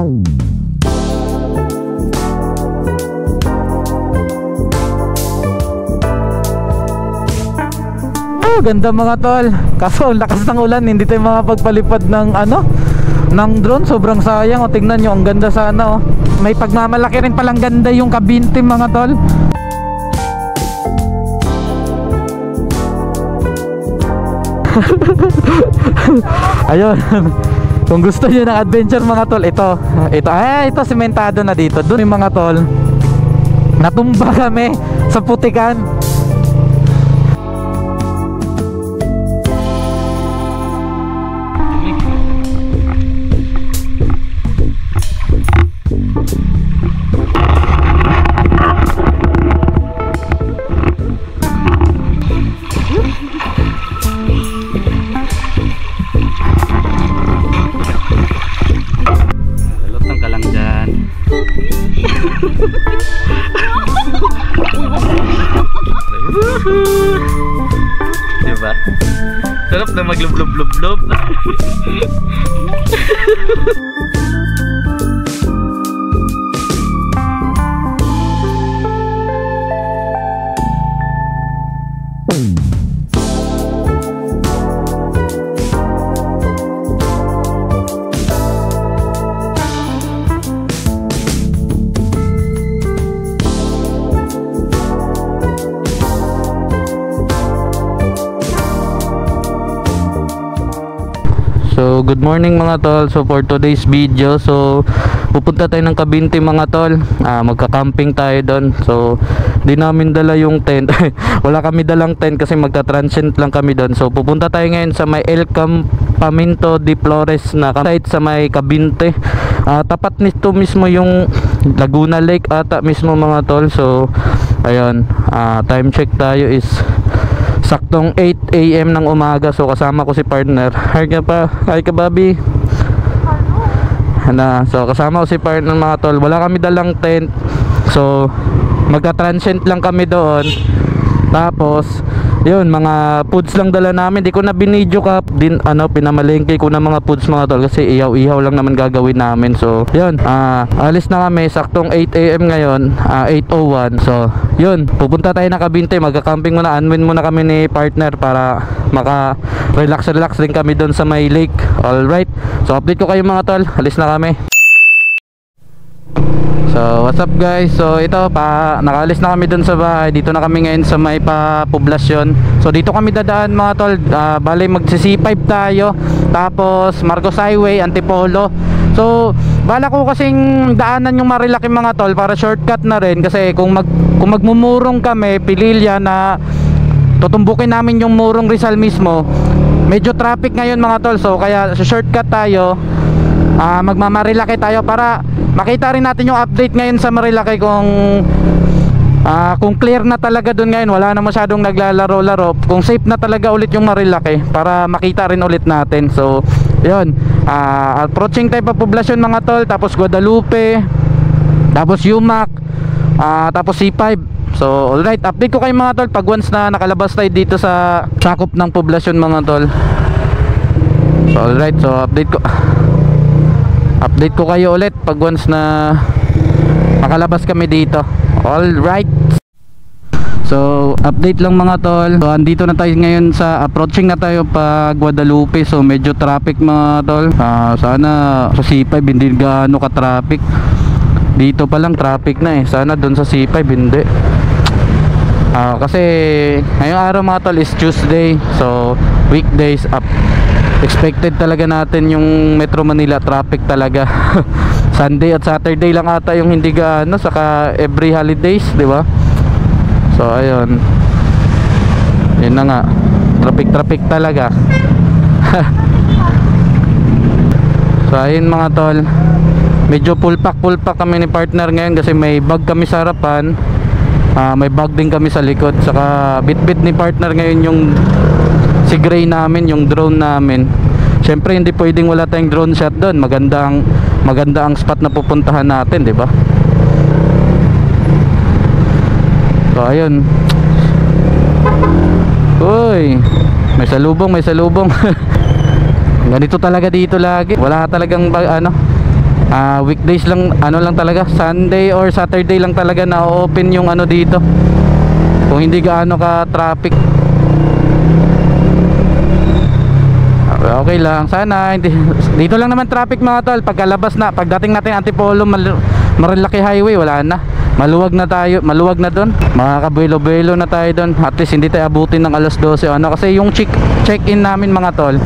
Ganda mga tol. Kaso ang lakas ng ulan, hindi tayo makapagpalipad ng ng drone. Sobrang sayang. O tingnan nyo, ang ganda sana oh. May pagmamalaki rin palang ganda yung kabintim mga tol. Ayun. Kung gusto nyo ng adventure mga tol, ito sementado na dito. Doon yung mga tol, natumba kami sa putikan. Diba? Sarap na maglub-lub-lub-lub. So good morning mga tol. So for today's video, so pupunta tayo ng Kabintim mga tol. Magka-camping tayo doon. So di namin dala yung tent. Wala kami dalang tent kasi magta-transient lang kami doon. So pupunta tayo ngayon sa may El Campamento de Flores na site sa may Cavite. Tapat nito mismo yung Laguna Lake ata mismo mga tol. So ayun, time check tayo is saktong 8 AM ng umaga. So kasama ko si partner. Hi ka Bobby. So kasama ko si partner mga tol. Wala kami dalang tent. So magka-transient lang kami doon. Tapos yun, mga foods lang dala namin. Di ko na binidyo ka din, pinamalengke ko na mga foods mga tol kasi ihaw-ihaw lang naman gagawin namin. So yun, alis na kami saktong 8 AM ngayon, 8:01. So yun, pupunta tayo na Cavite. Magka-camping muna, unwind muna kami ni partner para maka-relax din kami doon sa may lake. Alright, so update ko kayo mga tol. Alis na kami. So what's up guys, so ito nakaalis na kami dun sa bahay. Dito na kami ngayon sa may poblasyon. So dito kami dadaan mga tol. Bale magsi-C5 tayo, tapos Marcos Highway, Antipolo. So bala ko kasing daanan yung Marilaki mga tol para shortcut na rin. Kasi kung magmumurong kami Pililya na tutumbukin namin yung Murong Rizal mismo, medyo traffic ngayon mga tol. So kaya sa shortcut tayo, magmamarilaki tayo para makita rin natin yung update ngayon sa Marilaki kung clear na talaga dun ngayon, wala na masyadong naglalaro-laro, kung safe na talaga ulit yung Marilaki para makita rin ulit natin. So yun, approaching tayo pa poblasyon mga tol, tapos Guadalupe, tapos Yumac, tapos C5. So alright, update ko kayo mga tol pag once na nakalabas tayo dito sa sakop ng poblasyon mga tol. So alright, so update ko kayo ulit pag once na makalabas kami dito. Alright, so update lang mga tol. So andito na tayo ngayon sa approaching na tayo pa Guadalupe. So medyo traffic mga tol. Sana sa C5 hindi gaano ka traffic. Dito pa lang traffic na sana doon sa C5 hindi. Kasi ngayong araw mga tol is Tuesday. So weekdays expected talaga natin yung Metro Manila traffic talaga. Sunday at Saturday lang ata yung hindi gaano, saka every holidays, di ba? So ayun, yun na nga, traffic talaga. So ayun mga tol, medyo full pack kami ni partner ngayon kasi may bag kami sa harapan, may bag din kami sa likod, saka bit ni partner ngayon yung si Gray namin, yung drone namin. Siyempre hindi pwedeng wala tayong drone shot doon. Maganda ang spot na pupuntahan natin, di ba? So ayun. Uy, may salubong. Ganito talaga dito lagi. Wala talagang Weekdays lang, ano lang talaga, Sunday or Saturday lang talaga na open yung ano dito, kung hindi gaano ka traffic. Okay lang, sana hindi, dito lang naman traffic mga tol. Pagkalabas na, pagdating natin Antipolo, Marilaki Highway, wala na, maluwag na tayo, maluwag na doon, makakabuelo-buelo na tayo doon. At least hindi tayo abutin ng alas 12 ano, kasi yung check-in namin mga tol,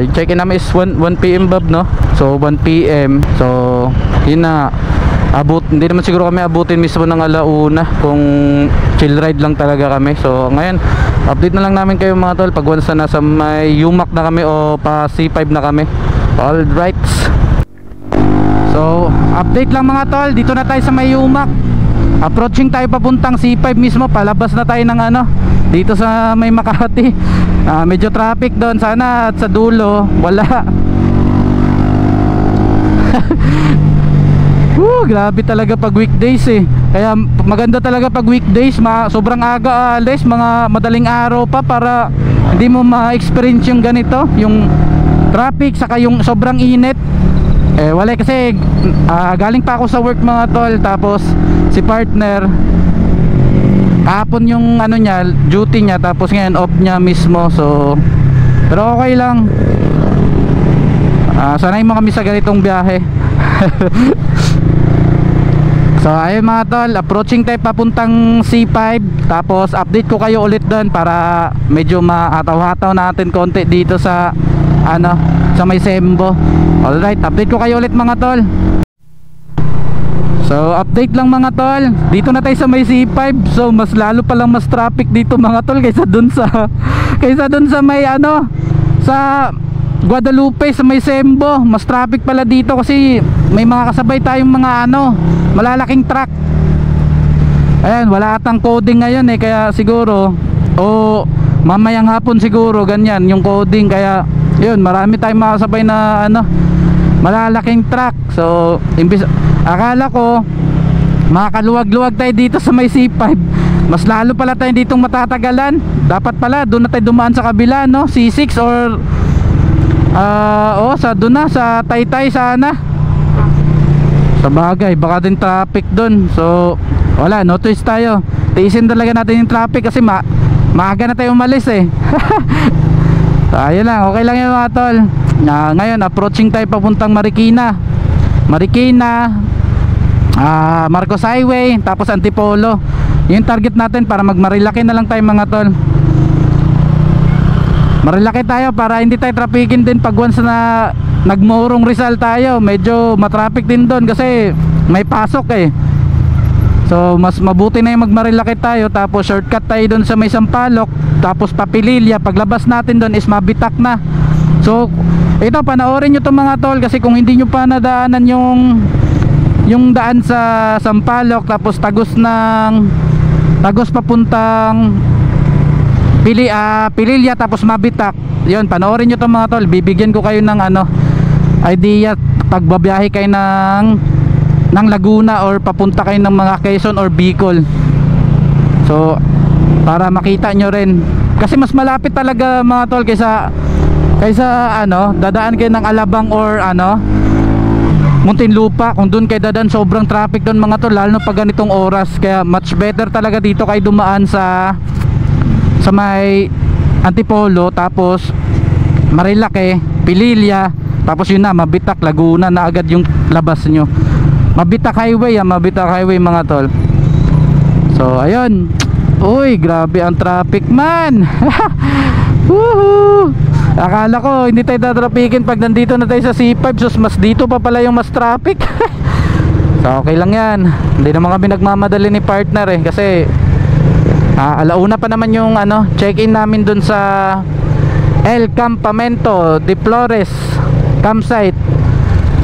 yung check-in namin is 1 PM Bob, no? So 1 PM, so yun na, hindi naman siguro kami abutin mismo ng alauna kung chill ride lang talaga kami. So ngayon, update na lang namin kayo mga tol pag once na nasa may UMAC na kami o pa C5 na kami. Alright, so update lang mga tol, dito na tayo sa may UMAC. Approaching tayo papuntang C5 mismo, palabas na tayo ng ano, dito sa may Makati. Medyo traffic doon, sana at sa dulo wala. Grabe talaga pag weekdays eh. Kaya maganda talaga pag weekdays, sobrang aga alis, mga madaling araw pa, para hindi mo ma-experience yung ganito, yung traffic saka yung sobrang init. Wala kasi galing pa ako sa work mga tol, tapos si partner kahapon yung ano niya, duty niya, tapos ngayon off niya mismo. So pero okay lang, sanay mo kami sa ganitong biyahe. So ayun mga tol, approaching tayo papuntang C5. Tapos update ko kayo ulit doon para medyo mahataw-hataw natin konti dito sa ano, sa may Sembo. Alright, update ko kayo ulit mga tol. So update lang mga tol, dito na tayo sa may C5. So mas lalo palang mas traffic dito mga tol kaysa dun sa may ano, sa Guadalupe, sa may Sembo. Mas traffic pala dito kasi may mga kasabay tayong mga ano, malalaking truck. Ayan, wala atang coding ngayon eh, kaya siguro mamayang hapon siguro ganyan yung coding, kaya yun, marami tayong makasabay na ano, malalaking truck. So akala ko makakaluwag-luwag tayo dito sa may C5, mas lalo pala tayo ditong matatagalan. Dapat pala doon na tayo dumaan sa kabila, no? C6 or sa doon na sa Taytay sana. Sa bagay, baka din traffic doon. So wala, no twist tayo, tiisin talaga natin yung traffic kasi maaga na tayo umalis eh. So ayun lang, okay lang yun mga tol. Ngayon approaching tayo papuntang Marikina, Marcos Highway, tapos Antipolo. Yung target natin para Marilaki na lang tayo mga tol. Marilaki tayo para hindi tayo trapikin din pag once na nagmorong Rizal tayo. Medyo matraffic din doon kasi may pasok eh. So mas mabuti na yung Marilaki tayo, tapos shortcut tayo doon sa may Sampaloc, tapos Papililya. Paglabas natin doon is Mabitak na. So ito, panoorin nyo to mga tol, kasi kung hindi nyo pa nadaanan yung daan sa Sampaloc, tapos Tagos papuntang Pililya, tapos Mabitak, yun, panoorin nyo to mga tol. Bibigyan ko kayo ng ano, idea pagbabiyahe kayo ng Laguna or papunta kayo ng mga Quezon or Bicol. So para makita nyo rin, kasi mas malapit talaga mga tol kaysa ano, dadaan kayo ng Alabang or ano, Muntinlupa. Kung doon kayo dadaan, sobrang traffic doon mga tol, lalo na pag ganitong oras. Kaya much better talaga dito kayo dumaan sa may Antipolo, tapos Marilaki, Pililya, tapos yun na, Mabitak, Laguna na agad yung labas nyo. Mabitak Highway, Mabitak Highway mga tol. So ayun, uy, grabe ang traffic man. Woohoo! Akala ko hindi tayo tatrapikin pag nandito na tayo sa C5, sus mas dito pa pala yung mas traffic. So okay lang yan, hindi naman kami nagmamadali ni partner eh, kasi alauna pa naman yung ano, check-in namin dun sa El Campamento de Flores campsite.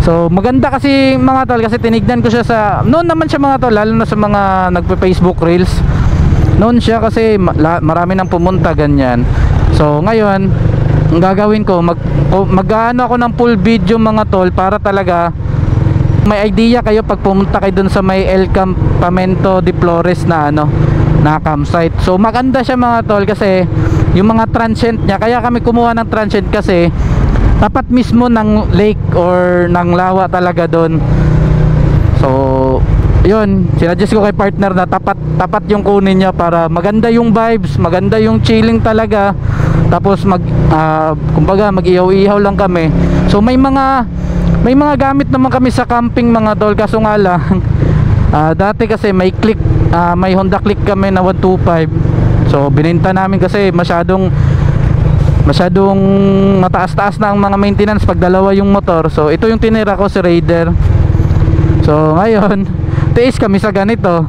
So maganda kasi mga tol, kasi tinignan ko siya noon naman siya mga tol, lalo na sa mga nagpe-Facebook Reels. Noon siya kasi marami nang pumunta ganyan. So ngayon, ang gagawin ko, mag-ano ako ng full video mga tol, para talaga may idea kayo pag pumunta kayo dun sa may El Campamento de Flores na ano, na campsite. So maganda siya mga tol, kasi yung mga transient niya, kaya kami kumuha ng transient kasi tapat mismo ng lake or ng lawa talaga doon. So yun, sinuggest ko kay partner na tapat yung kunin niya para maganda yung vibes, maganda yung chilling talaga. Tapos kumbaga mag-ihaw-ihaw lang kami. So may mga gamit naman kami sa camping mga tol, kaso nga lang dati kasi may Honda Click kami na 125. So binenta namin kasi masyadong mataas-taas na ang mga maintenance pag dalawa yung motor. So ito yung tinira ko, si Raider. So ngayon tiis kami sa ganito,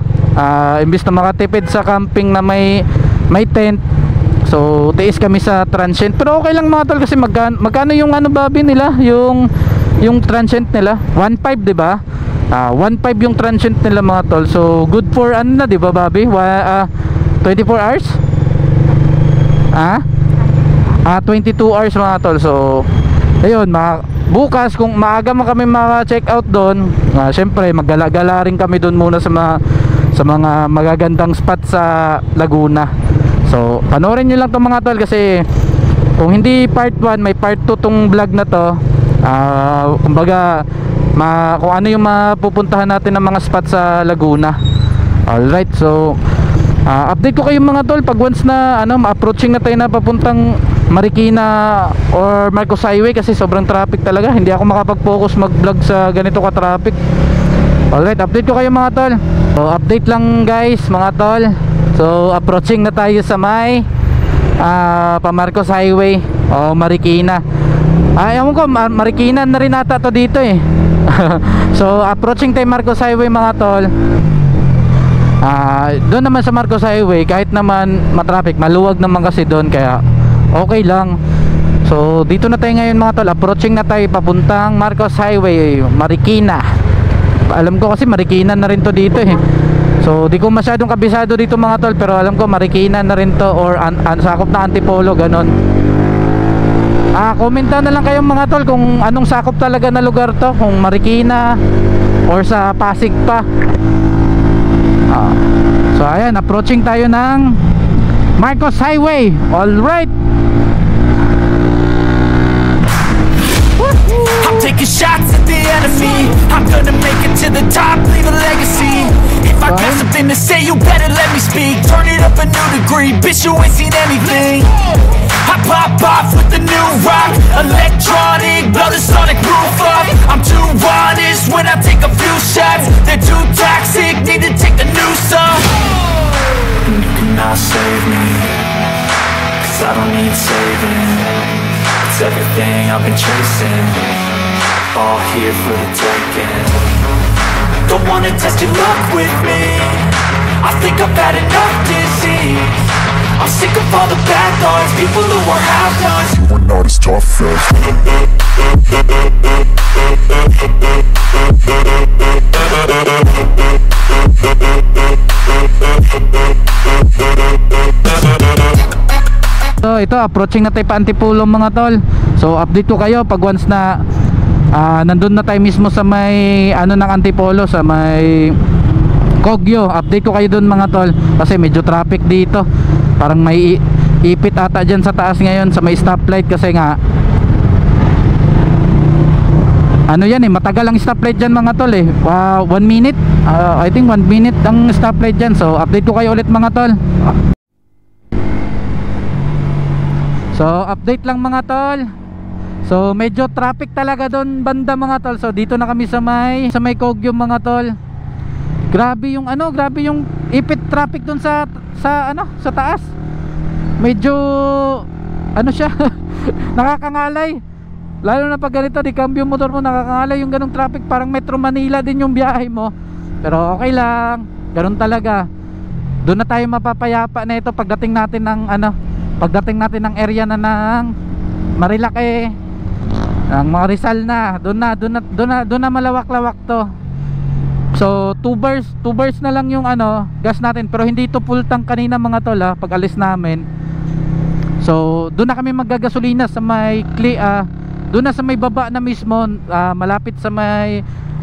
imbis na makatipid sa camping na may tent, so tiis kami sa transient. Pero okay lang mga tol kasi magkano yung Bobby nila, yung transient nila 1.5, di ba? 1.5 yung transient nila mga tol. So good for ano na, di ba Bobby? 24 hours? 22 hours mga tol. So ayun, bukas kung maaga man kami maka-check out doon, syempre maggala-gala rin kami doon muna sa mga magagandang spot sa Laguna. So panoorin nyo lang to mga tol, kasi kung hindi part 1, may part 2 tong vlog na to. Kumbaga kung ano yung mapupuntahan natin ng mga spot sa Laguna. Alright, so update ko kayo mga tol pag once na ma-approaching na tayo na papuntang Marikina or Marcos Highway, kasi sobrang traffic talaga. Hindi ako makapag-focus mag-vlog sa ganito ka-traffic. Alright, update ko kayo mga tol. So update lang guys mga tol. So approaching na tayo sa may pa Marcos Highway o Marikina. Ewan ko, Marikina na rin ata to dito eh. So approaching tayo Marcos Highway mga tol. Doon naman sa Marcos Highway, kahit naman matraffic, maluwag naman kasi doon, kaya okay lang. So dito na tayo ngayon mga tol, approaching na tayo papuntang Marcos Highway, Marikina. Alam ko kasi Marikina na rin to dito eh. So di ko masyadong kabisado dito mga tol, pero alam ko Marikina na rin to, or sakop na Antipolo, ganon. Komenta na lang kayo mga tol kung anong sakop talaga na lugar to, kung Marikina or sa Pasig pa. So ayan, approaching tayo ng Marcos Highway. Alright, I'm taking shots at the enemy. I'm gonna make it to the top, leave a legacy. If I got something to say, you better let me speak. Turn it up a new degree, bitch, you ain't seen anything. I pop off with the new rock, electronic, blow the sonic roof up. I'm too honest when I take a few shots. They're too toxic, need to take a new song. And you cannot save me, 'cause I don't need saving. It's everything I've been chasing, all here for the taking. Don't wanna test your luck with me, I think I've had enough disease. I'm sick of all the bad thoughts, people who are half-nots. You were not as tough as so ito, approaching na tayo pa Antipolo mga tol. So update ko kayo pag once na nandun na tayo mismo sa may ng Antipolo, sa may Kogyo. Update ko kayo dun mga tol, kasi medyo traffic dito. Parang may ipit ata dyan sa taas ngayon sa may stoplight, kasi nga yan matagal ang stoplight dyan mga tol eh. 1 minute, I think 1 minute ang stoplight dyan. So update ko kayo ulit mga tol. So update lang mga tol. So medyo traffic talaga doon banda mga tol. So dito na kami sa may Kogyo mga tol. Grabe yung ipit traffic doon sa taas. Medyo siya nakakangalay. Lalo na pag ganito, di cambio motor mo, nakakangalay yung ganong traffic. Parang Metro Manila din yung biyahe mo. Pero okay lang, ganun talaga. Doon na tayo mapapayapa na ito pagdating natin ng area na ng Marilake, ng mga Rizal na. Doon na malawak-lawak to. So 2 bars na lang yung gas natin, pero hindi ito full tank kanina mga tol pag alis namin. So doon na kami maggagasolina sa may doon na sa may baba na mismo, malapit sa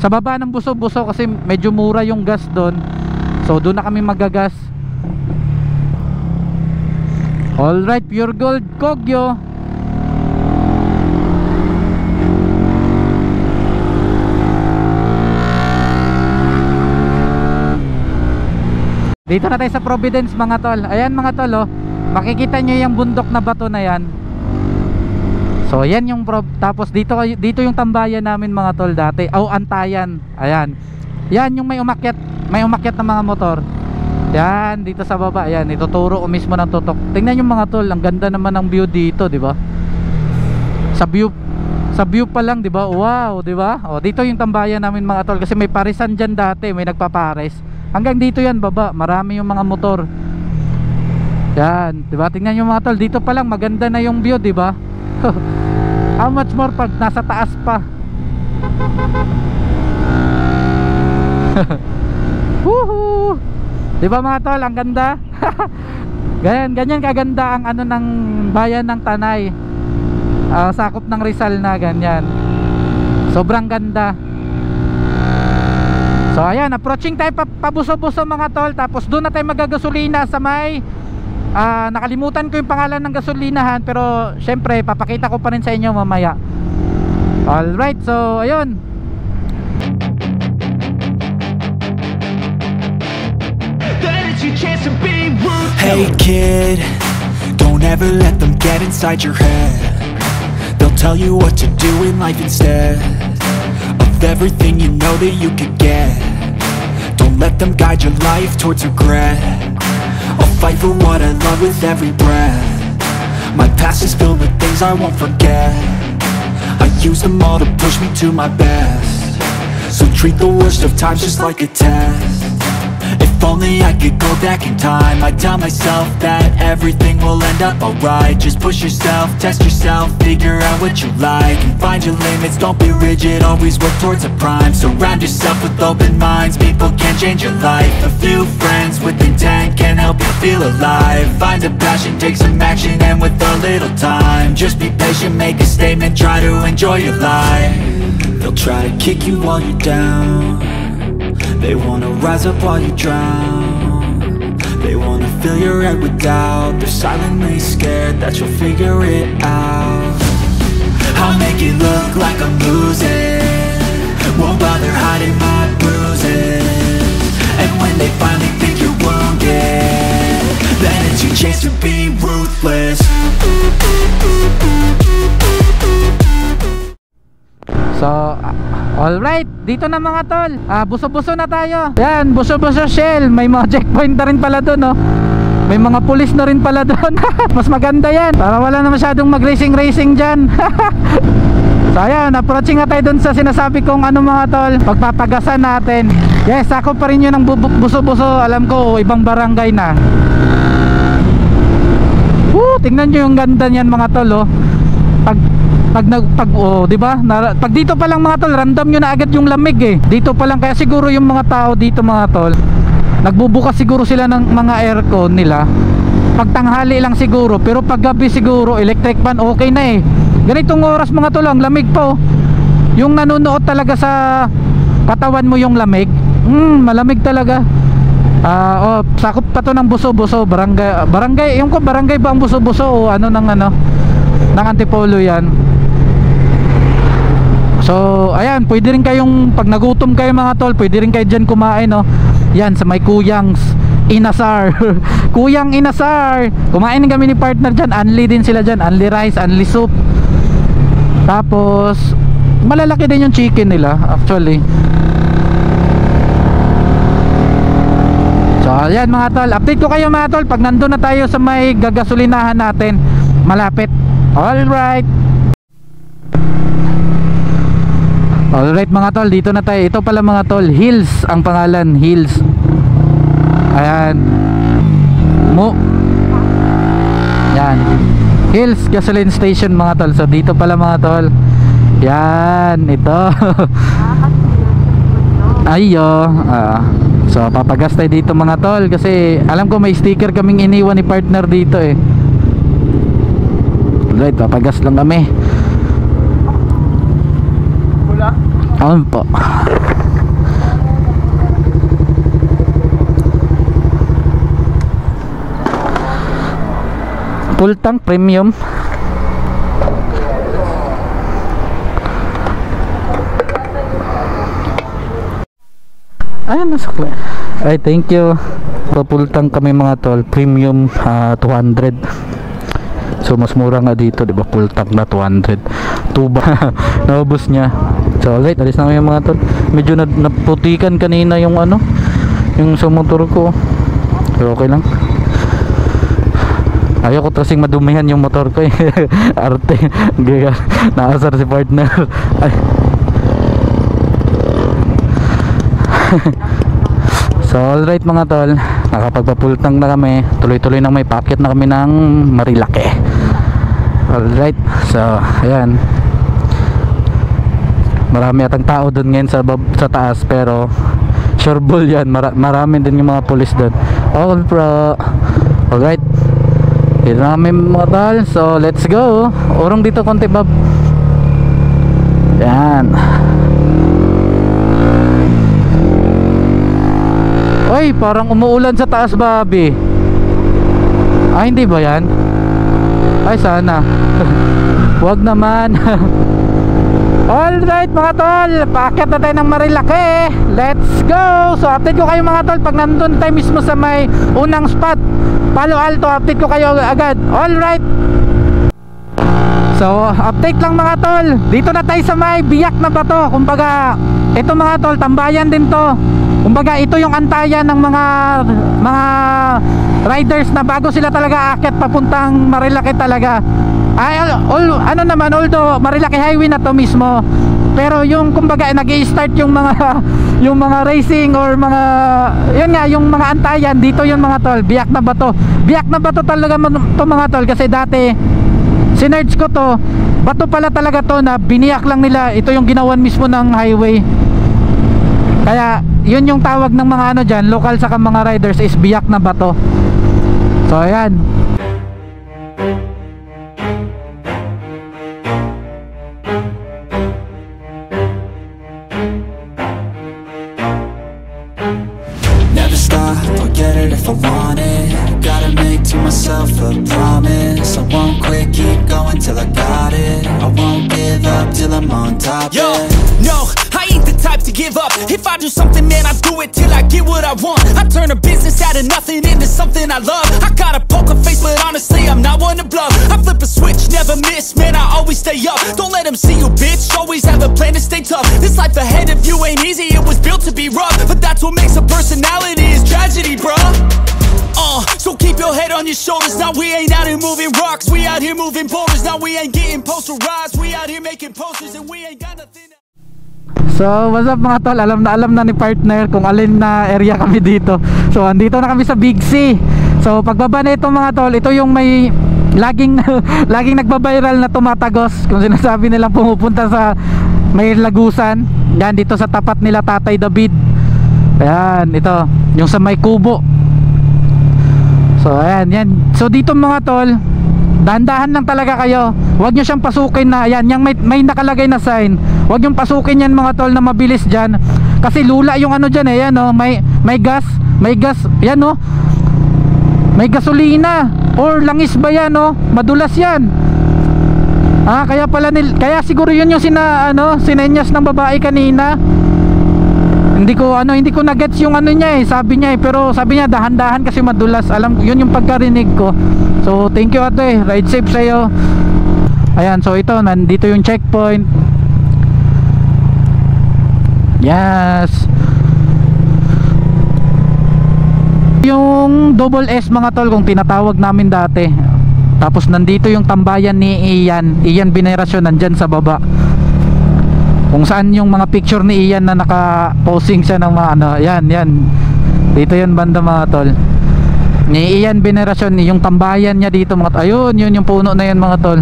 baba ng Buso-Buso, kasi medyo mura yung gas doon. So doon na kami maggagas. Alright, Pure Gold Kogyo. Dito na tayo sa Providence mga tol. Ayan mga tol oh. Makikita nyo yung bundok na bato na yan. So yan yung tapos dito yung tambayan namin mga tol dati. Antayan. Ayan. Yan yung may umakyat na mga motor. Yan dito sa baba. Ayan, ituturo ko mismo ng tutok. Tingnan yung mga tol, ang ganda naman ng view dito, di ba? Sa view pa lang, di ba? Wow, di ba? Oh, dito yung tambayan namin mga tol kasi may parisan diyan dati, may nagpapares. Hanggang dito yan baba, marami yung mga motor. Yan, di ba? Tingnan yung mga tol, dito pa lang maganda na yung view, di ba? How much more pag nasa taas pa. Woohoo! Di ba mga tol, ang ganda? ganyan kaganda ang ano ng bayan ng Tanay. Sakop ng Rizal na ganyan. Sobrang ganda. So ayan, approaching tayo pabuso-buso mga tol. Tapos doon na tayo magagasolina sa may nakalimutan ko yung pangalan ng gasolinahan, pero syempre papakita ko pa rin sa inyo mamaya. Alright, so ayun. Hey kid, don't ever let them get inside your head. They'll tell you what to do in life instead of everything you know that you could get. Don't let them guide your life towards regret. I'll fight for what I love with every breath. My past is filled with things I won't forget. I use them all to push me to my best. So treat the worst of times just like a test. If only I could go back in time, I'd tell myself that everything will end up alright. Just push yourself, test yourself, figure out what you like, and find your limits, don't be rigid, always work towards a prime. Surround yourself with open minds, people can change your life. A few friends with intent can help you feel alive. Find a passion, take some action, and with a little time, just be patient, make a statement, try to enjoy your life. They'll try to kick you while you're down. They wanna rise up while you drown. They wanna fill your head with doubt. They're silently scared that you'll figure it out. I'll make it look like I'm losing, won't bother hiding my bruises. And when they finally think you're wounded, then it's your chance to be ruthless. So, alright, dito na mga tol. Buso-buso na tayo. Yan, buso-buso Shell. May mga checkpoint na rin pala doon, no? May mga pulis na rin pala doon. Mas maganda yan, para wala na masyadong mag-racing dyan. So ayan, approaching na tayo doon sa sinasabi kong ano mga tol, pagpapagasan natin. Yes, ako pa rin yun ang buso-buso. Alam ko, ibang barangay na. Tingnan nyo yung ganda niyan mga tol, oh. Di ba? Pag dito pa lang mga tol, random nyo na agad yung lamig eh. Dito pa lang, kaya siguro yung mga tao dito mga tol, nagbubukas siguro sila ng mga aircon nila pag tanghali lang siguro, pero pag gabi siguro electric fan okay na eh. Ganitong oras mga tol, ang lamig po. Yung nanonood talaga sa katawan mo yung lamig, malamig talaga. Sakop pa to ng buso-buso, barangay, yung ko barangay ba ang buso-buso o ano ng Antipolo yan. So ayan, pwede rin kayong pag nagutom kayo mga tol, pwede rin kayo dyan kumain, no? Yan sa may Kuyang's Inasar. Kuyang Inasar, kumain kami ni partner dyan. Unli din sila dyan, unli rice, unli soup. Tapos malalaki din yung chicken nila actually. So ayan mga tol, update ko kayo mga tol pag nandun na tayo sa may gagasolinahan natin malapit. Alright mga tol, dito na tayo. Ito pala mga tol, Hills ang pangalan, Hills. Ayan, yan, Hills Gasoline Station mga tol. So dito pala mga tol. Yan, ito. Ayo. So papagas tayo dito mga tol, kasi alam ko may sticker kaming iniwan ni partner dito eh. Alright, papagas lang kami. Wala? Ano po? Full tank premium. Ayan, nasukli. Ay, thank you. Papultang kami mga tol, premium 200. So mas mura nga dito, di ba? Full tank na 200. Tuba. Naubos niya. So alright, alis na kami mga tol. Medyo naputikan kanina yung ano, yung sa motor ko. Pero okay lang. Ayaw ko kasing madumihan yung motor ko eh. Arte. Naasar si partner. Ay. So alright mga tol, nakapagpapultang na kami. Tuloy-tuloy nang may packet na kami ng Marilake. Alright, so ayan. Marami atang tao dun ngayon sa taas, pero sure ball yan, marami din yung mga pulis dun. All pro. Alright, dito na kami mga tol. So let's go. Urong dito konti Bob. Yan. Oy, parang umuulan sa taas, Bobby. Ah, hindi ba yan? Ay, sana. Wag naman. Alright mga tol, paakyat na tayo ng Marilake. Let's go. So update ko kayo mga tol pag nandun tayo mismo sa may unang spot, Palo Alto. Update ko kayo agad. Alright. So update lang mga tol, dito na tayo sa may biyak na bato. Kumbaga ito mga tol, tambayan din to. Kumbaga ito yung antayan ng mga riders na bago sila talaga aakyat papuntang Marilake talaga. Ay, ano naman, although Marilake Highway na to mismo, pero yung kumbaga nag-i-start yung mga yung mga racing or mga yun nga, yung mga antayan dito yun mga tol. Biyak na bato. Biyak na bato talaga to mga tol, kasi dati sinerge ko to, bato pala talaga to na biniyak lang nila. Ito yung ginawan mismo ng highway. Kaya yun yung tawag ng mga ano dyan, local sa mga riders, is biyak na bato. So ayan. Never stop, I'll get it if I want it. Gotta make to myself a promise. I won't quit, keep going till I got it. I won't give up till I'm on top. Yo, no, I ain't the type to give up. If I do something, man, I do it till I get what I want. I turn a business out of nothing into something I love. I got a poker face, but honestly, I'm not one to bluff. I flip a switch, never miss, man, I always stay up. Don't let them see you, bitch, always have a plan to stay tough. This life ahead of you ain't easy, it was built to be rough. But that's what makes a personality, is tragedy, bruh. So keep your head on your shoulders. Now we ain't out here moving rocks, we out here moving boulders. Now we ain't getting posterized, we out here making posters, and we ain't got nothing. So what's up mga tol, alam na ni partner kung alin na area kami dito. So andito na kami sa Big C. So pagbaba na ito mga tol, ito yung may laging nagbabiral na tumatagos, kung sinasabi nilang pumupunta sa may Lagusan. Yan, dito sa tapat nila Tatay David. Ayan, ito yung sa may kubo. So ayan, yan. So dito mga tol, dahan-dahan lang talaga kayo. Huwag nyo siyang pasukin na, ayan, yung may nakalagay na sign. Huwag yung pasukin yan mga tol na mabilis dyan, kasi lula yung ano dyan eh. Yan o, may gas, yan o, may gasolina or langis ba yan o, madulas yan. Kaya siguro yun yung sinenyas ng babae kanina. Hindi ko na gets yung ano niya eh, sabi niya eh, pero sabi niya dahan-dahan kasi madulas. Yun yung pagkarinig ko. So thank you ate, ride safe sa'yo. Ayan, so ito, nandito yung checkpoint. Yes. Yung double S mga tol, kung tinatawag namin dati. Tapos nandito yung tambayan ni Ian Veneracion, nandyan sa baba, kung saan yung mga picture ni Ian na naka-posing siya ng mga ano. Yan dito yun banda mga tol, ni Ian Veneracion, yung tambayan niya dito mga tol. Ayun, yun yung puno na yan mga tol.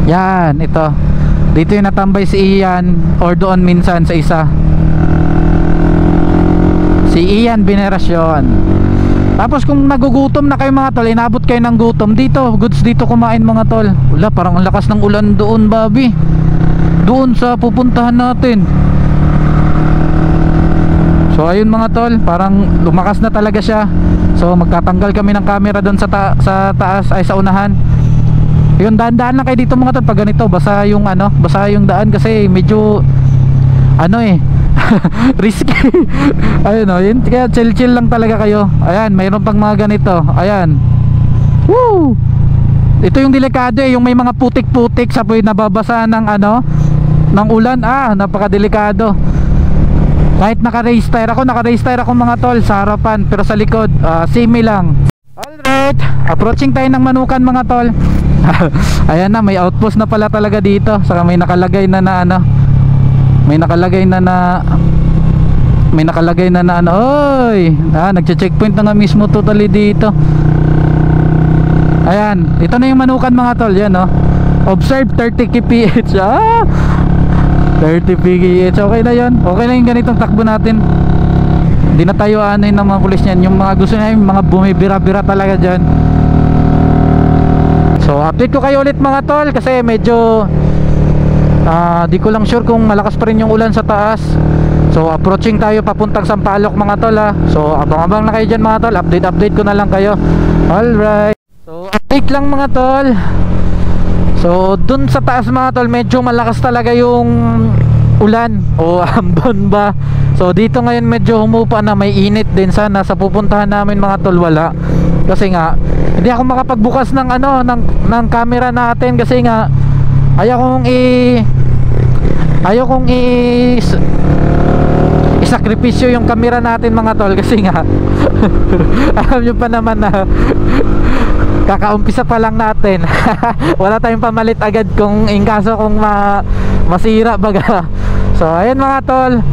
Yan, ito dito yung natambay si Ian, or doon minsan sa isa, si Ian Veneracion. Tapos kung nagugutom na kayo mga tol, inabot kayo ng gutom, dito, goods dito kumain mga tol. Wala, parang ang lakas ng ulan doon, Bobby, doon sa pupuntahan natin. So ayun mga tol, parang lumakas na talaga siya. So magtatanggal kami ng camera doon sa taas, ay sa unahan. Yun, daan-daan lang kayo dito mga tol pag ganito, basa yung daan, kasi medyo risky. Ayun o, yun, kaya chill lang talaga kayo. Ayan, mayroon pang mga ganito. Ayan. Woo! Ito yung delikado eh, yung may mga putik-putik sa puwede nababasa ng ano, ng ulan. Napakadelikado. Kahit naka-race tire ako mga tol sa harapan, pero sa likod semi lang. Alright, approaching tayo ng Manukan mga tol. Ayan na, may outpost na pala talaga dito. Saka may nakalagay na ano, may nakalagay na ano, oy, nagche-checkpoint na nga mismo totally dito. Ayan, ito na yung Manukan mga tol. Yan observe 30 kph. 30 kph, okay na yun. Okay na yung ganitong takbo natin. Hindi na tayo anin ng mga pulis niyan. Yung mga gusto na yung mga bumibira-bira talaga dyan. So update ko kayo ulit mga tol, kasi medyo di ko lang sure kung malakas pa rin yung ulan sa taas. So approaching tayo papuntang Sampaloc mga tol So abang-abang na kayo dyan mga tol. Update ko na lang kayo. Alright, so update lang mga tol. So dun sa taas mga tol, medyo malakas talaga yung ulan o ambon ba. So dito ngayon medyo humupa na, may init din. Sana sa pupuntahan namin mga tol wala, kasi nga hindi ako makapagbukas ng ng camera natin, kasi nga ayaw kong isakripisyo yung camera natin mga tol, kasi nga alam nyo pa naman na kakaumpisa pa lang natin. Wala tayong pamalit agad kung in kaso kung masira baga. So ayun mga tol,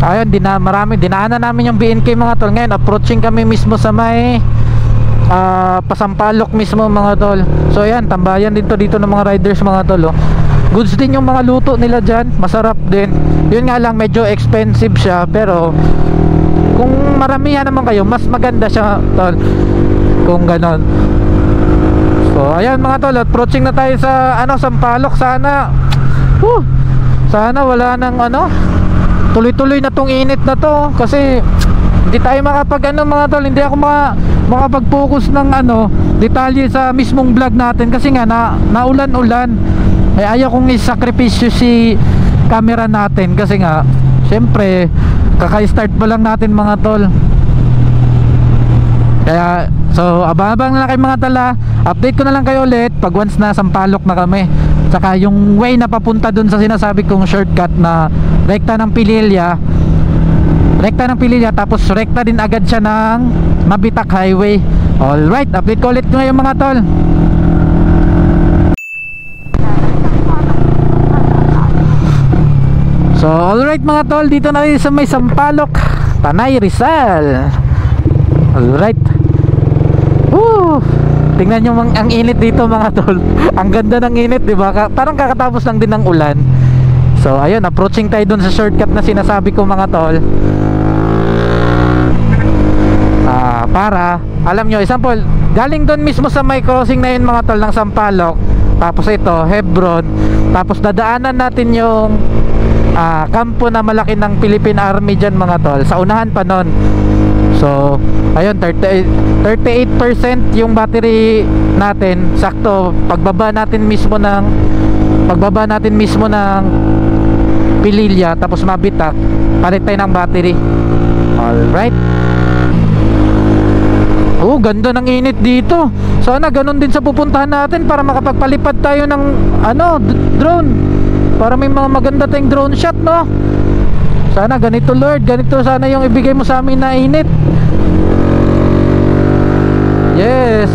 ayun, dinaanan namin yung BNK mga tol. Ngayon approaching kami mismo sa may Pasampalok mismo mga tol. So ayan, tambayan din to dito ng mga riders mga tol. Goods din yung mga luto nila dyan, masarap din. Yun nga lang, medyo expensive siya, pero kung maramihan naman kayo, mas maganda siya tol, kung ganon. So ayan mga tol, approaching na tayo sa Sampaloc. Sana wala nang tuloy-tuloy na tong init na to, kasi hindi tayo makapag mga tol, hindi ako makapag-focus ng detalye sa mismong vlog natin, kasi nga naulan-ulan. Ayaw kong isakripisyo si camera natin, kasi nga syempre kaka-start pa lang natin mga tol. Kaya so abang-abang na lang kayo mga tala. Update ko na lang kayo ulit pag once na Sampaloc na kami. Saka yung way na papunta dun sa sinasabi kong shortcut na rekta ng Pililya, tapos rekta din agad siya ng Mabitak Highway. Alright, update ko ulit ngayon mga tol. So alright mga tol, dito na rin sa may Sampaloc, Tanay, Rizal. Alright. Tingnan nyo ang init dito mga tol. Ang ganda ng init, diba? Parang kakatapos lang din ng ulan. So ayun, approaching tayo dun sa shortcut na sinasabi ko mga tol. Para alam nyo, example, galing dun mismo sa may crossing na yun mga tol ng Sampaloc, tapos ito Hebron, tapos dadaanan natin yung kampo na malaki ng Philippine Army dyan mga tol, sa unahan pa nun. So ayun, 38% yung battery natin, sakto pagbaba natin mismo ng Pililya tapos Mabitak, palit tayo ng battery. Alright. Ganda ng init dito. Sana ganun din sa pupuntahan natin, para makapagpalipad tayo ng drone, para may mga maganda tayong drone shot, no? Sana ganito Lord, ganito sana yung ibigay mo sa amin na init. Yes.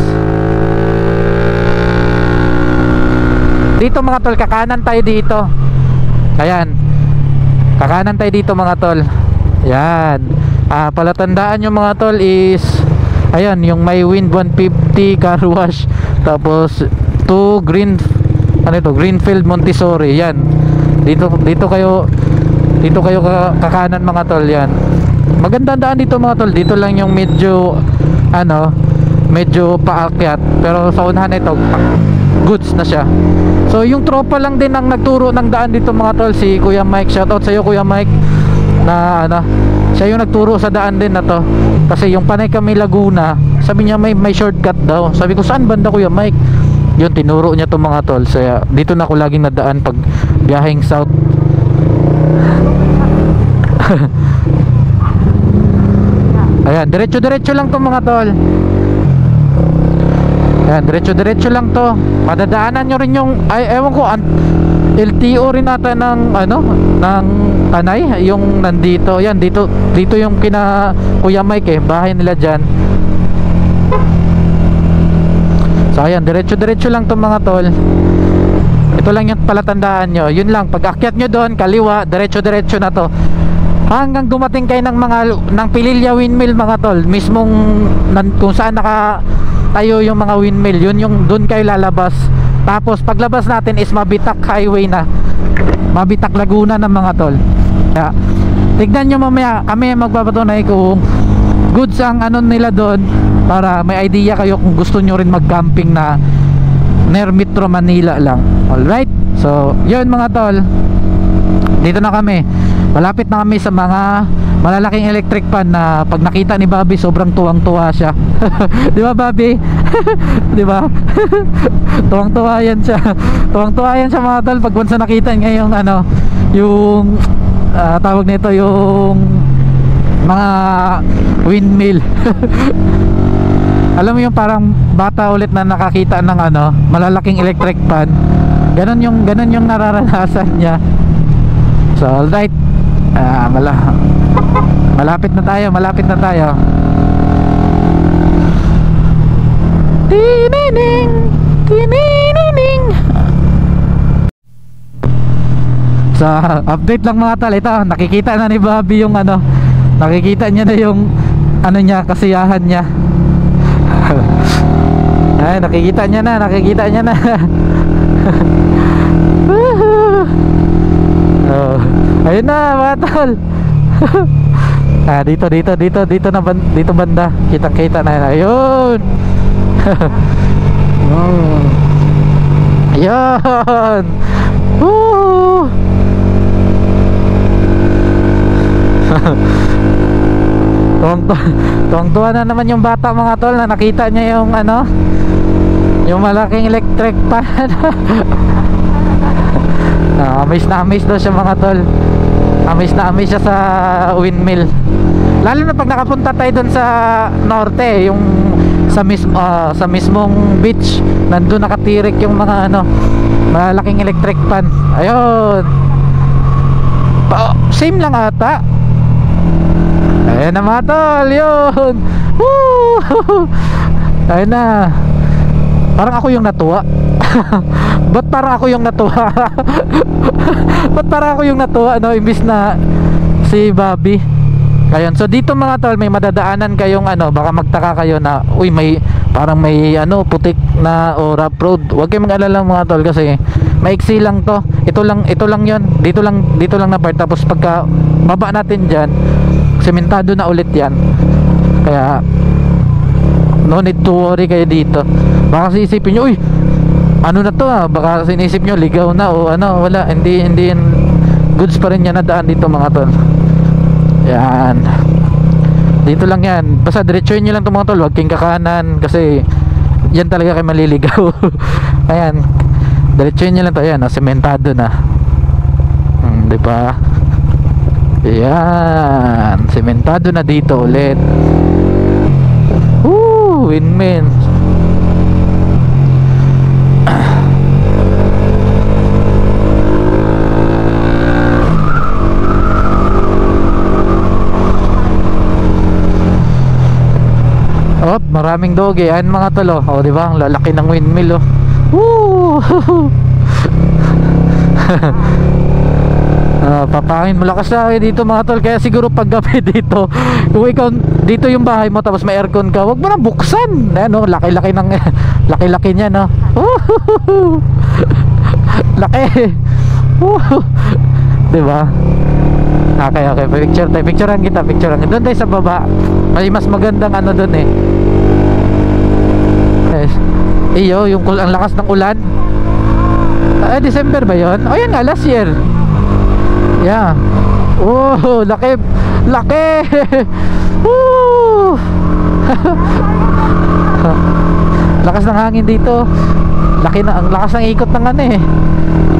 Dito mga tol, kakanan tayo dito. Ayan, kakanan tayo dito mga tol. Yan. Palatandaan yung mga tol is ayan, yung may Wind 150 car wash, tapos to Greenfield Montessori. Yan. Dito kayo kakanan mga tol. Yan. Magandang daan dito mga tol. Dito lang yung medyo paakyat, pero sa unahan ito goods na siya. So yung tropa lang din ang nagturo ng daan dito mga tol, si Kuya Mike. Shoutout sa iyo Kuya Mike, na siya yung nagturo sa daan din na to. Kasi yung Panay Kami Laguna, sabi niya may shortcut daw. Sabi ko, saan banda Kuya Mike? Yun, tinuro niya to mga tol. So dito na ako laging nadaan pag biyaheng south. Ayan, diretso-diretso lang to mga tol. Ayan, diretso-diretso lang to. Madadaanan nyo rin yung, ay ewan ko, LTO rin ata ng ano, ng Tanay, yung nandito. Ayan, dito yung kina Kuya Mike bahay nila dyan. So ayan, diretso-diretso lang to mga tol. Ito lang yung palatandaan nyo. Yun lang, pag akyat nyo doon, kaliwa, diretso-diretso na to. Hanggang dumating kayo ng Pililya Windmill mga tol. Mismong kung saan nakatayo yung mga windmill, yun yung doon kayo lalabas. Tapos paglabas natin is Mabitak Highway na, Mabitak Laguna na mga tol. Kaya tignan nyo mamaya, kami magpapatunay kung goods ang ano nila doon, para may idea kayo kung gusto nyo rin mag-camping na near Metro Manila lang. Alright, so yun mga tol, dito na kami. Malapit na kami sa mga malalaking electric pan na pag nakita ni Bobby sobrang tuwang-tuwa siya. Di ba Bobby? Di ba? Tuwang-tuwa yan siya. Tuwang-tuwa yan siya mga tol pag once nakita niya yung ano, yung tawag nito, yung mga windmill. Alam mo yung parang bata ulit na nakakita ng ano, malalaking electric pan. Ganon yung nararanasan niya. So alright, malapit na tayo. Tinining, tinining. So update lang mga tol, ito nakikita na ni Bobby yung ano, nakikita niya na yung ano niya, kasiyahan niya. Ay, nakikita niya na. Oh, ayun na mga tol. Dito banda. Kitang-kita na yun. Ayun. Ayun. Woo. Tuwang-tuwa na naman yung bata mga tol na nakita niya yung ano, yung malaking electric pan. Amaze na amaze daw siya mga tol. Amaze na amaze siya sa windmill. Lalo na pag nakapunta tayo dun sa norte, yung sa mismong beach, nandun nakatirik yung mga ano, malaking electric pan. Ayun. Same lang ata. Ayan na mga tol, yun. Woo! Ayun na. Parang ako yung natuwa. Ba't parang ako yung natuwa? Ba't parang ako yung natuwa, no? Imbis na si Bobby. Ayun, so dito mga tol, may madadaanan kayong ano, baka magtaka kayo na, uy, parang may ano, putik na o rough road. Huwag kayong mag-alala mga tol, kasi maiksi lang to. Ito lang yun. Dito lang na part. Tapos pagka baba natin dyan, sementado na ulit yan. Kaya no need to worry kayo dito. Baka isipin nyo, uy, ano na to baka sinisip nyo ligaw na o ano, wala, hindi goods pa rin yan na daan dito mga tol. Yan, dito lang yan, basta diretsuhin nyo lang ito mga tol, huwag kayong kakanan kasi yan talaga kayo maliligaw. Ayan, diretsuhin nyo lang ito. Ayan, sementado na, diba? Yan, sementado na dito ulit. Windmill. Maraming doge. Ayan mga tol, oh, di ba? Ang lalaki ng windmill, oh. Woo! Papangin malakas na dito mga tol. Kaya siguro pag gabi dito, kung ikaw dito yung bahay mo tapos may aircon ka, wag mo na buksan. Ayan, oh, laki-laki ng laki-laki niya, no? Laki. Di ba? Okay, picturean kita. Doon tayo sa baba. May mas magandang ano doon eh. Yes. Iyo, ang lakas ng ulan. December ba 'yon? Oh, yan nga, last year. Yeah. Oh, laki. Woo! Lakas ng hangin dito. Ang lakas ng ikot ng ano eh.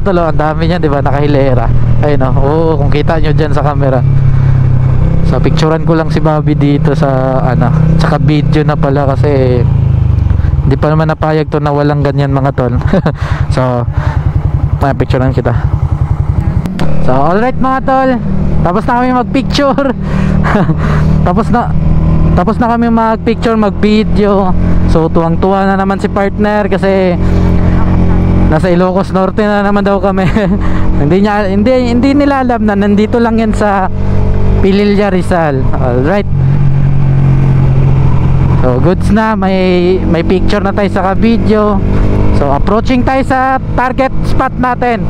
Tulo, ang dami niyan, 'di ba? Nakahilera. Ayun oh. Oh, kung kita nyo dyan sa camera. So picturean ko lang si Bobby dito sa ano, tsaka video na pala kasi hindi pa naman napayag to na walang ganyan mga tol. So picturean kita. So alright mga tol, tapos na kami magpicture. tapos na kami magpicture, magvideo. So tuwang-tuwa na naman si partner kasi nasa Ilocos Norte na naman daw kami. hindi nila alam na nandito lang yan sa Pililla, Rizal. Alright. So goods na, may picture na tayo sa video. So approaching tayo sa target spot natin,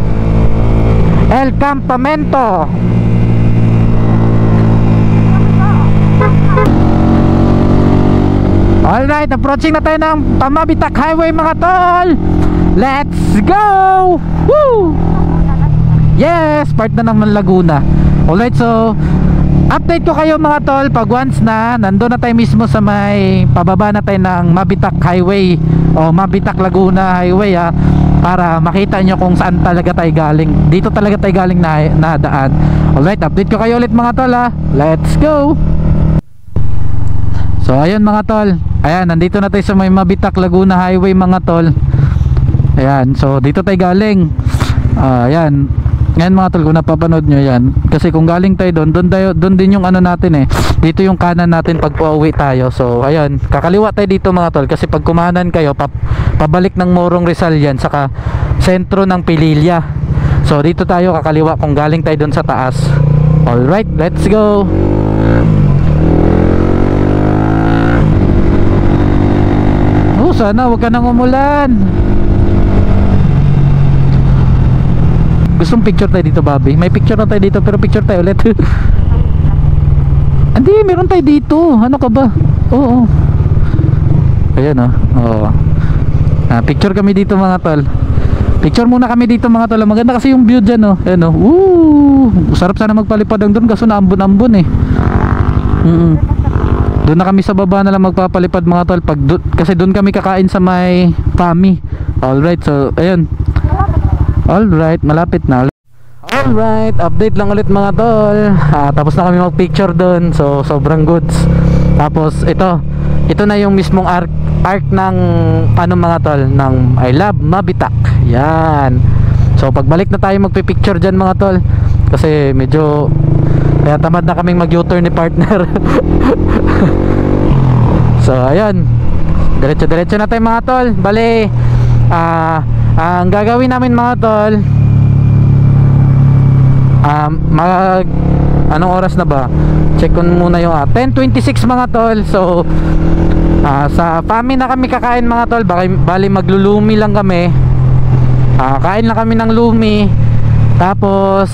El Campamento. Alright, approaching na tayo ng Pamabitak Highway mga tol. Let's go! Woo! Yes, part na naman Laguna. Alright, so update ko kayo mga tol pag once na nandun na tayo mismo sa may pababa na tayo ng Mabitak Highway o Mabitak Laguna Highway para makita nyo kung saan talaga tayo galing. Dito talaga tayo galing na daan. Alright, update ko kayo ulit mga tol Let's go! So ayun mga tol, ayan, nandito na tayo sa may Mabitak Laguna Highway mga tol. Ayan, so dito tayo galing. Ayan. Ngayon mga tol, kung napapanood nyo yan, kasi kung galing tayo doon din yung ano natin dito yung kanan natin pag pauwi tayo. So ayun, kakaliwa tayo dito mga tol, kasi pag kumanan kayo pabalik ng Morong Rizal yan, saka sentro ng Pililla. So dito tayo kakaliwa kung galing tayo doon sa taas. Alright, let's go. Sana wag ka nang umulan. Gustong picture tayo dito Bobby? May picture na tayo dito, pero picture tayo ulit. Hindi, meron tayo dito. Ano ka ba? Oo. Ayan oo. Picture kami dito mga tol. Picture muna kami dito mga tol. Maganda kasi yung view dyan Ayan Woo! Sarap sana magpalipad ang doon, kaso naambon-ambon Doon na kami sa baba na lang magpapalipad mga tol kasi doon kami kakain sa may Pami. Alright, so ayun. Alright, malapit na. Alright, update lang ulit mga tol. Tapos na kami magpicture doon, so sobrang goods. Tapos ito na yung mismong arc ng ano mga tol, ng I Love Mabitak. Yan. So pagbalik na tayo magpipicture dyan mga tol, kasi medyo kaya tamad na kaming mag-U-turn ni partner. So ayun, diretso na tayo mga tol. Bale ang gagawin namin mga tol, anong oras na ba? Check ko muna yung 10:26 mga tol. So sa Pami na kami kakain mga tol. Bali maglulumi lang kami. Kain lang kami ng lumi. Tapos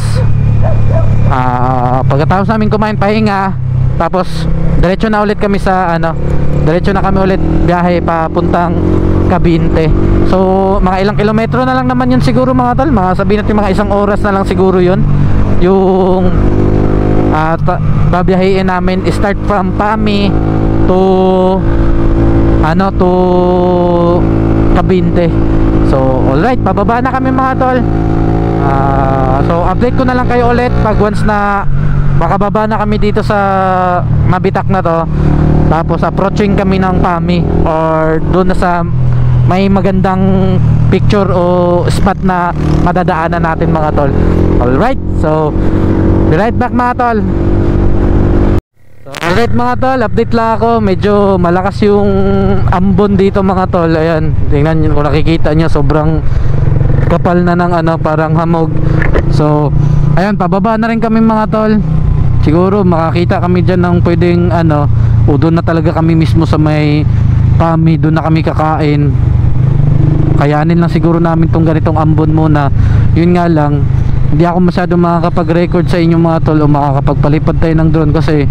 pagkatapos namin kumain, pahinga, tapos diretso na ulit kami sa diretso na kami ulit biyahe papuntang Cavite. So mga ilang kilometro na lang naman yun siguro mga tol, mga sabihin natin mga isang oras na lang siguro yun yung babiyahin namin. Start from Pami to Cavite. So alright, pababa na kami mga tol. So update ko na lang kayo ulit pag once na makababa na kami dito sa Mabitak na to. Tapos approaching kami ng Pami or doon na sa may magandang picture o spot na madadaanan natin mga tol. Alright, so be right back mga tol. So alright mga tol, update lang ako. Medyo malakas yung ambon dito mga tol. Ayan, tingnan nyo kung nakikita nyo, sobrang kapal na ng parang hamog. So ayun, pababa na rin kami mga tol. Siguro makakita kami dyan ng pwedeng o doon na talaga kami mismo sa may Pami, doon na kami kakain. Kayanin lang siguro namin tong ganitong ambon muna. Yun nga lang, hindi ako masyado makakapag-record sa inyo mga tol o makakapagpalipad tayo ng drone kasi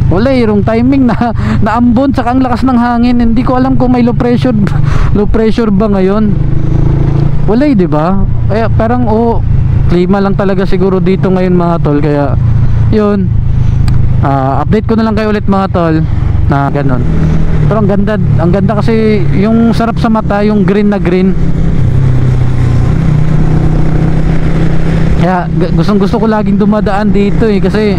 wala yung timing na ambon, saka ang lakas ng hangin. Hindi ko alam kung may low pressure ba ngayon. Wala di ba? Kaya parang klima lang talaga siguro dito ngayon mga tol. Kaya yun, update ko na lang kayo ulit mga tol na ganon. Pero ang ganda kasi yung sarap sa mata, yung green na green. Kaya gustong gusto ko laging dumadaan dito kasi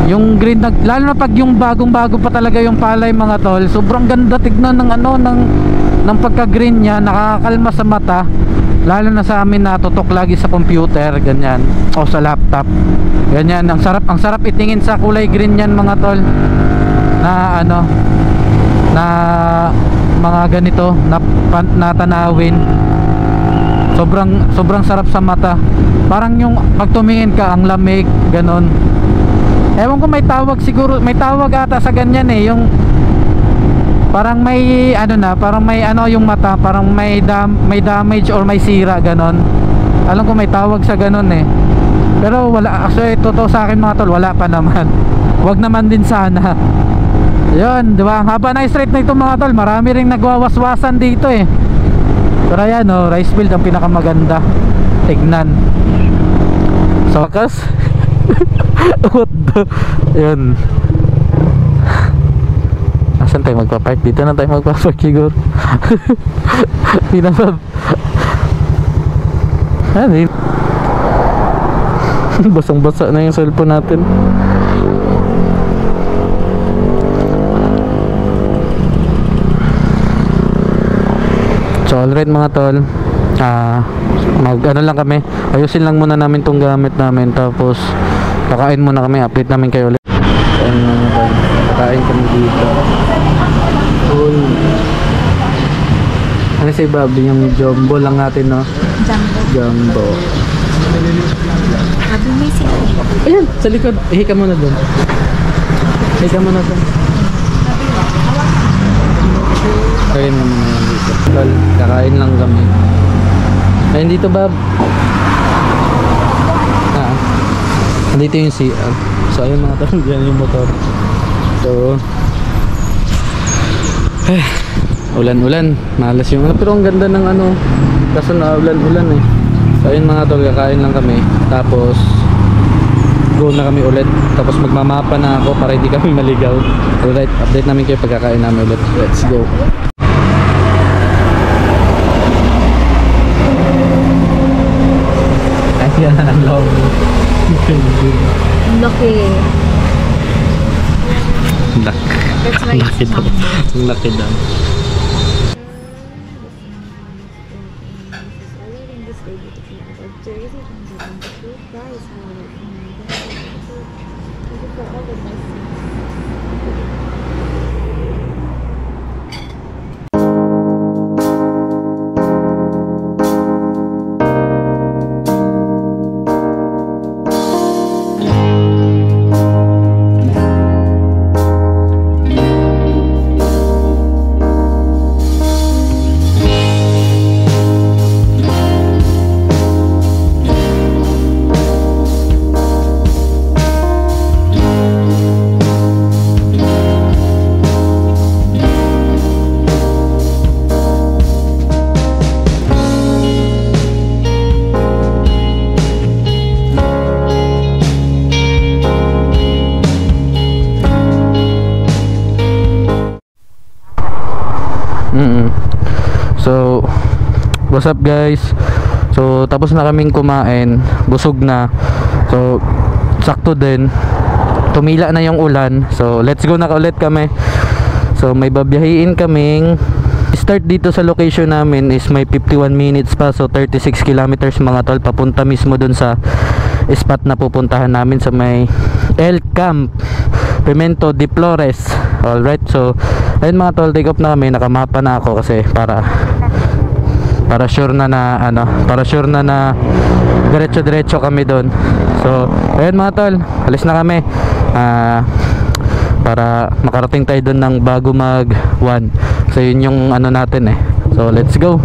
Yung green lalo na pag yung bagong-bago pa talaga yung palay mga tol, sobrang ganda tignan ng ano ng pagka-green niya, nakakalma sa mata. Lalo na sa amin na tutok lagi sa computer, ganyan, o sa laptop. Ganyan, ang sarap itingin sa kulay green niyan mga tol. Na ano, na mga ganito na tanawin. Sobrang sarap sa mata. Parang yung pag tumingin ka, ang lamig, ganon. Ewan ko, may tawag siguro, may tawag ata sa ganyan eh, yung parang may ano na, parang may ano yung mata, parang may damage or may sira, ganon. Alam ko may tawag sa ganon eh. Pero wala, actually totoo sa akin mga tol, wala pa naman. Wag naman din sana. Yun, di ba? Ang haba na straight na ito mga tol, marami ring nagwawaswasan dito eh. Pero ayan oh, rice field ang pinakamaganda tignan. So, kas what the, yun. Asan tayo magpapark? Dito na tayo magpapark siguro. Pinabab. Ano yun? Basang-basa na yung cellphone natin. So alright mga tol, mag ano lang kami, ayusin lang muna namin tong gamit namin, tapos kakain muna kami, update namin kayo ulit. Ayun mga tol, kakain kami dito. Ano si Bobby, yung jumbo lang natin no? Jumbo. Ayan, sa likod, ihika muna dun. Ihika muna dun. Kakain mo muna yan dito. Tol, kakain lang kami. Ayun dito Bob. Nandito yung CR. So ayun mga tol, dyan yung motor. So ulan-ulan, malas yung ano, pero ang ganda ng ano, kaso na ulan-ulan eh. So ayun mga tol, kakain lang kami. Tapos go na kami ulit. Tapos magmamapa na ako para hindi kami maligaw. Alright, update namin kayo pagkakain namin ulit. Let's go. Ayan, ang love. Laki. That's why Laki daw. Laki daw. So what's up guys, so tapos na kaming kumain, busog na, so sakto din, tumila na yung ulan, so let's go na ulit kami. So may babiyahiin kaming start dito sa location namin is may 51 minutes pa, so 36 kilometers mga tol, papunta mismo dun sa spot na pupuntahan namin sa may El Camp Pimento de Flores. Alright, so ayun mga tol, take off na kami, nakamapa na ako kasi para sure na ano, para sure na diretso kami doon. So ayun mga tol, alis na kami para makarating tayo doon ng bago mag 1. So yun yung ano natin eh. So let's go.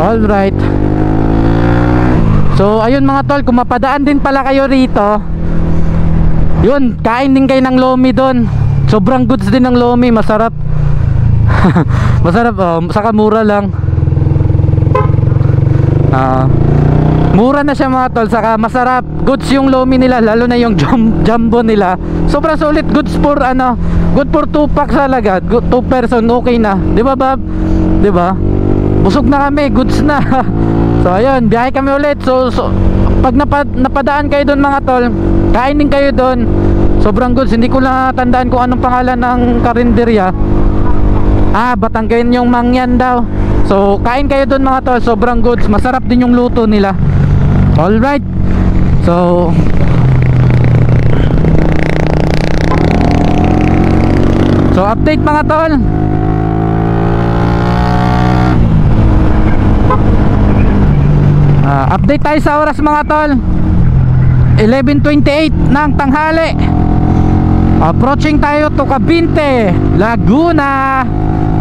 Alright, so ayun mga tol, kung mapadaan din pala kayo rito, yun, kain din kayo ng lomi doon. Sobrang goods din ng lomi, masarap. Masarap, saka mura lang. Mura na siya mga tol, saka masarap. Goods yung lomi nila, lalo na yung jumbo nila. Sobrang solid, goods for ano, good for 2 packs talaga. 2 person, okay na. 'Di ba, Bob? 'Di ba? busog na kami, goods na. So ayun, biyahe kami ulit. So pag napadaan kayo doon mga tol, kainin kayo doon. Sobrang goods. Hindi ko lang tandaan kung anong pangalan ng karinderya. Batanggen yung Mangyan daw. So kain kayo doon mga tol, sobrang goods. Masarap din yung luto nila. Alright. So update mga tol. Update tayo sa oras mga tol. 11:28 ng tanghali. Approaching tayo to Cavite, Laguna.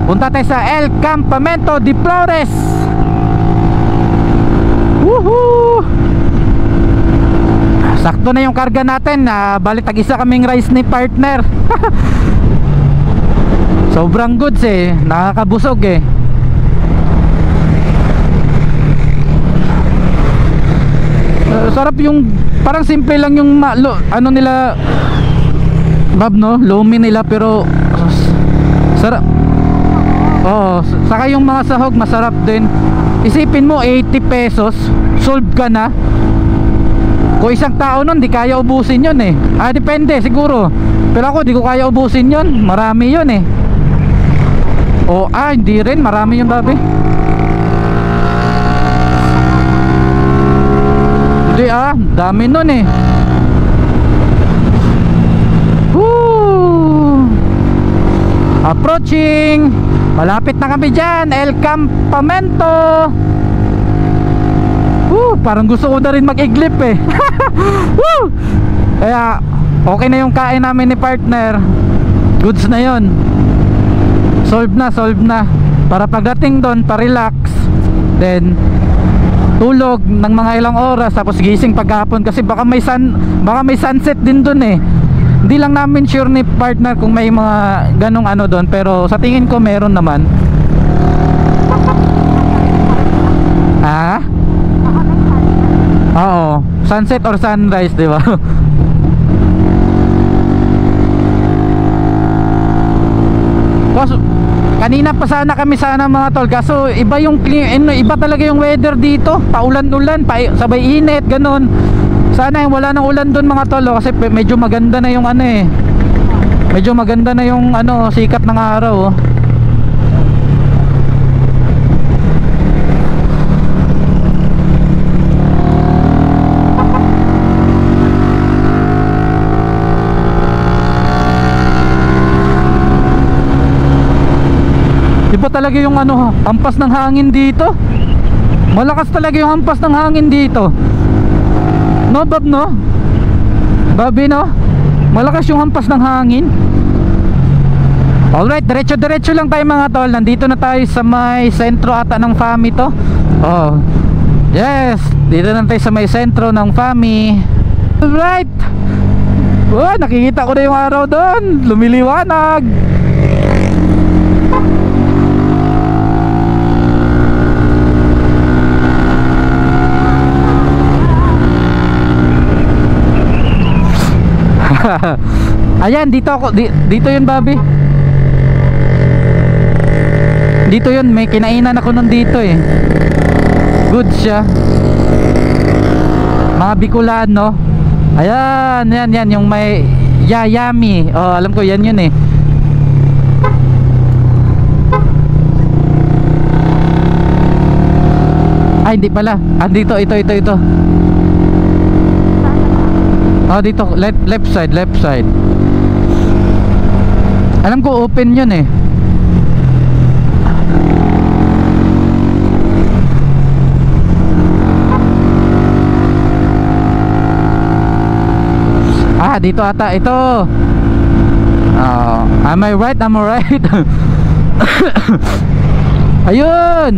Punta tayo sa El Campamento de Flores. Woohoo! Sakto na yung karga natin. Bali tag-isa kaming rice ni partner. Sobrang goods eh, nakakabusog eh. Sarap yung, parang simple lang yung ano nila, bab no, lomi nila, pero sarap. Oo, saka yung mga sahog masarap din. Isipin mo 80 pesos, solve ka na. Kung isang tao nun, di kaya ubusin yun eh. Depende siguro. Pero ako, di ko kaya ubusin yun. Marami yun eh. Hindi rin, marami yung babi. Hindi dami nun eh. Woo! Approaching. Malapit na kami dyan, El Campamento. Parang gusto ko na rin mag-iglip eh. Woo! Kaya okay na yung kain namin ni partner. Goods na yon. Solve na. Para pagdating doon, pa-relax. Then tulog ng mga ilang oras, tapos gising paghapon kasi baka may sunset din doon eh. Hindi lang namin sure ni partner kung may mga ganong ano doon, pero sa tingin ko meron naman. Oo, sunset or sunrise, di ba? Kanina pa sana kami mga tol, kaso iba yung iba talaga yung weather dito. Paulan-ulan, sabay init, ganun. Sana wala nang ulan doon mga tol, kasi medyo maganda na yung medyo maganda na yung sikat ng araw. Iba talaga yung hampas ng hangin dito. Malakas talaga yung hampas ng hangin dito. No, Bob, no? Bobby, no? Malakas yung hampas ng hangin. Alright, diretso lang tayo mga tol. Nandito na tayo sa may sentro ata ng FAMI to. Yes, dito na tayo sa may sentro ng FAMI. Alright. Nakikita ko na yung araw doon. Lumiliwanag. Ayan, dito yun, Bobby. Dito yun, may kinainan ako nun dito eh. Good siya. Mga Bicolano. Ayan, yan yung may yayami. Alam ko yan yun eh. Hindi pala. Dito, ito. Dito, left side. Alam ko open yun eh. Dito ata, ito. Am I right? Ayun.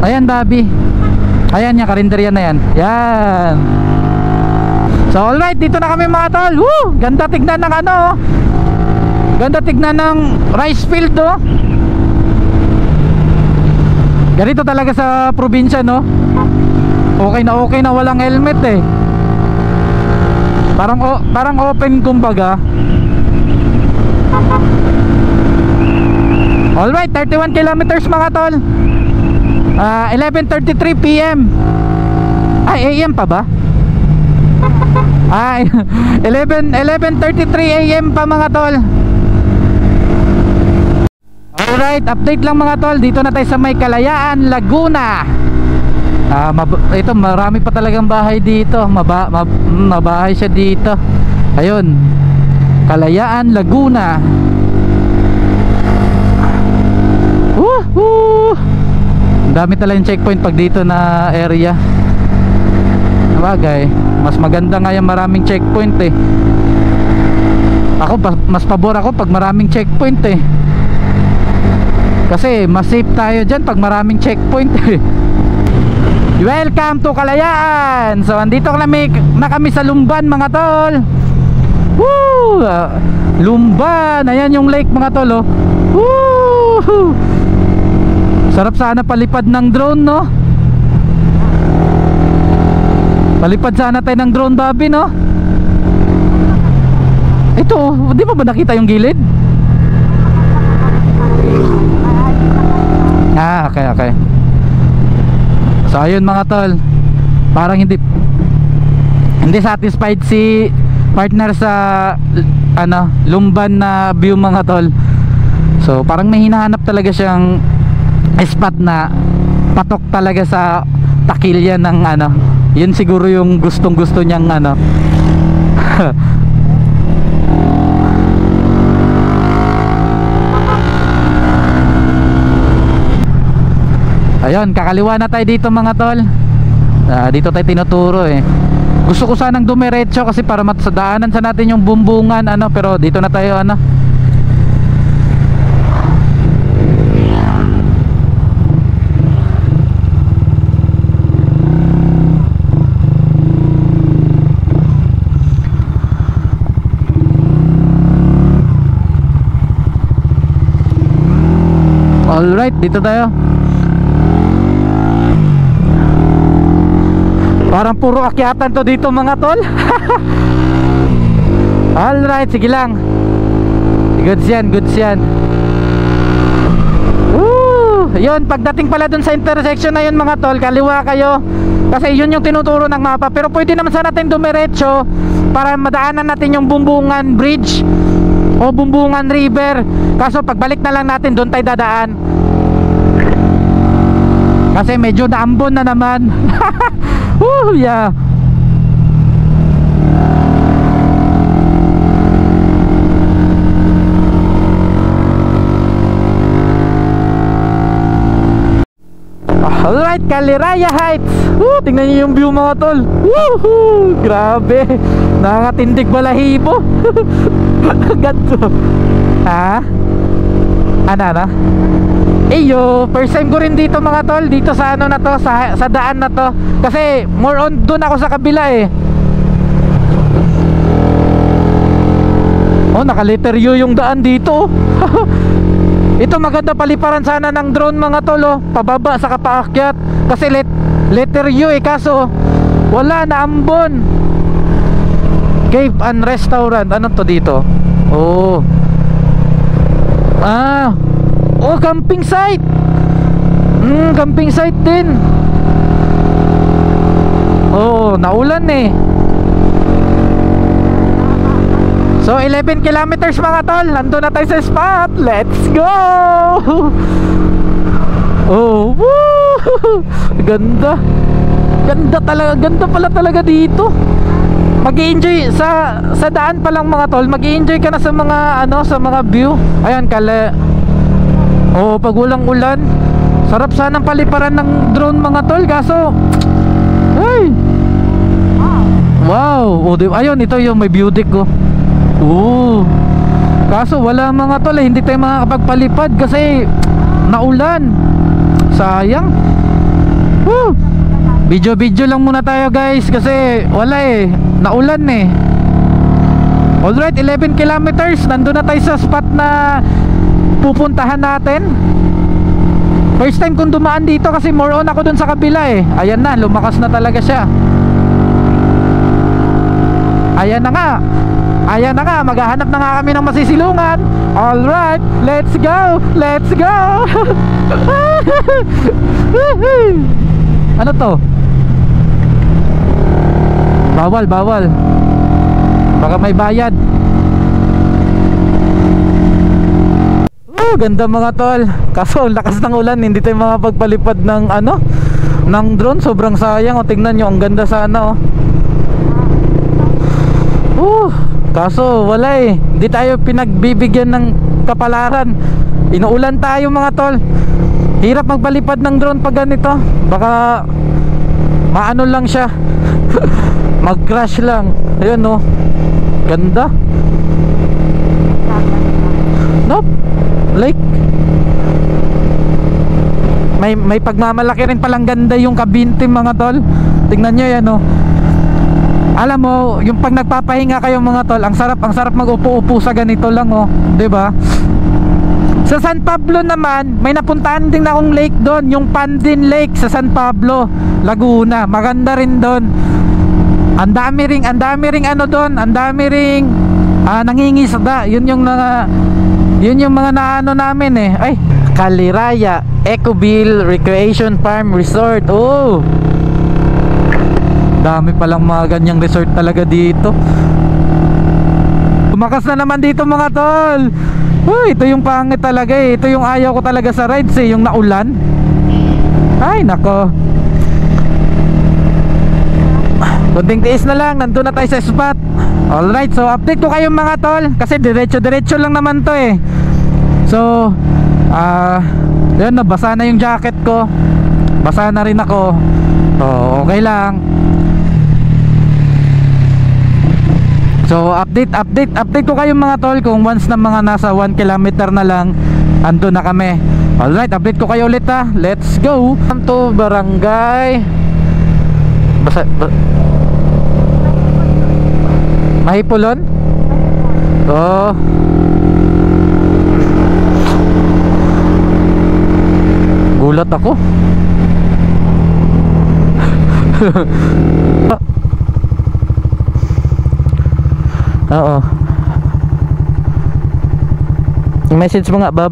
Ayan, Bobby. Ayan yung karinderya na yan. Yan. So alright, dito na kami mga tol. Woo! Ganda tignan ng ganda tignan ng rice field, no? Ganito talaga sa probinsya, no? Okay na walang helmet eh. Parang open kumbaga. Alright, 31 kilometers mga tol. 11:33 PM. Ay, AM pa ba? Ay, 11:33 AM pa mga tol. Alright, update lang mga tol. Dito na tayo sa may Kalayaan, Laguna. Ito, marami pa talagang bahay dito. Mabahay siya dito. Ayun, Kalayaan, Laguna. Dami talagang checkpoint pag dito na area. Bagay, mas maganda nga yung maraming checkpoint eh. Ako, mas pabor ako pag maraming checkpoint eh. Kasi mas safe tayo dyan pag maraming checkpoint eh. Welcome to Kalayaan. So andito na kami sa Lumban mga tol. Woo! Lumban, ayan yung lake mga tol oh. Woo! Sarap sana palipad ng drone no. Palipad sana tayo ng drone Bobby no. Ito, di ba nakita yung gilid? Okay. So ayun mga tol, parang hindi satisfied si partner sa Lumban na view mga tol. So parang may hinahanap talaga siyang spot na patok talaga sa takilya ng yun siguro yung gustong gusto niyang ayun, kakaliwa na tayo dito mga tol. Dito tayo tinuturo eh. Gusto ko sanang dumiretso kasi para matsadaanan sa natin yung bumbungan pero dito na tayo Alright, dito tayo. Parang puro akyatan to dito mga tol. Alright, sige lang. Goods yan. Yun, pagdating pala dun sa intersection na yun mga tol, kaliwa kayo. Kasi yun yung tinuturo ng mapa. Pero pwede naman sana natin dumiretso para madaanan natin yung Bumbungan Bridge o Bumbungan River. Kaso pagbalik na lang natin doon tayo dadaan. Kasi medyo naambon na naman. Yeah. Alright, Kaliraya Heights. Tingnan niyo yung view mga tol. Woohoo! Grabe. Nakakatindig balahibo. Ganto. Ha? Ano? Eyo, first time ko rin dito mga tol. Dito sa na to, sa daan na to. Kasi more on doon ako sa kabila eh. Oh, naka-letter U yung daan dito. Ito maganda paliparan sana ng drone mga tol oh. Pababa sa kapaakyat. Kasi letter U eh. Kaso wala, naambon. Cave and Restaurant. Ano to dito? Oh, camping site. Camping site din. Oh, naulan eh. So 11 kilometers mga tol. Nandun na tayo sa spot. Let's go. Oh, woo! Ganda. Ganda talaga. Ganda pala talaga dito. Mag-i-enjoy sa daan pa lang mga tol. Mag-i-enjoy ka na sa mga sa mga view. Ayan oh, pag walang ulan, sarap sanang paliparan ng drone mga tol. Kaso ay, wow. Oh, ayun, ito yung may view deck oh. Kaso wala mga tol hindi tayo makakapagpalipad kasi naulan. Sayang. Video lang muna tayo guys kasi wala eh, naulan eh. Alright, 11 kilometers. Nandun na tayo sa spot na pupuntahan natin. First time kong dumaan dito kasi more on ako dun sa kabila eh. Ayan na, lumakas na talaga siya. Ayan na nga. Ayan na nga, maghahanap na nga kami ng masisilungan. Alright, let's go. Let's go. Ano to? Bawal, bawal. Baka may bayad. Ganda mga tol. Kaso ang lakas ng ulan, hindi tayo makapagpalipad ng ano, ng drone. Sobrang sayang. O tingnan nyo, ang ganda sana kaso wala eh. Hindi tayo pinagbibigyan ng kapalaran. Inuulan tayo mga tol. Hirap magpalipad ng drone pag ganito. Baka maano lang siya. Mag crash lang. Ayun oh, ganda. Nope, lake. May pagmamalaki rin palang ganda yung Kabintim mga tol. Tingnan nyo yan oh. Alam mo, yung pag nagpapahinga kayo mga tol, ang sarap mag-upo-upo sa ganito lang oh, 'di ba? Sa San Pablo naman, may napuntahan din akong lake doon, yung Pandin Lake sa San Pablo, Laguna. Maganda rin doon. Ang dami ring ano doon, ang dami ring nangingisda. Yun yung mga naano namin eh. Ay, Caliraya Ecoville Recreation Farm Resort. Oh, dami palang mga ganyang resort talaga dito. Tumakas na naman dito mga tol. Ito yung pangit talaga eh. Ito yung ayaw ko talaga sa rides eh, yung naulan. Ay nako, kunting tiis na lang, nandun na tayo sa spot. Alright, so update ko kayo mga tol, kasi diretso lang naman to eh. So yun, nabasa na yung jacket ko, basa na rin ako. Okay lang. So update ko kayo mga tol kung once na mga nasa 1 kilometer na lang, ando na kami. Alright, update ko kayo ulit ha. Let's go. To barangay Mahipulon. Gulat ako. Oo. Message mo nga, Bob.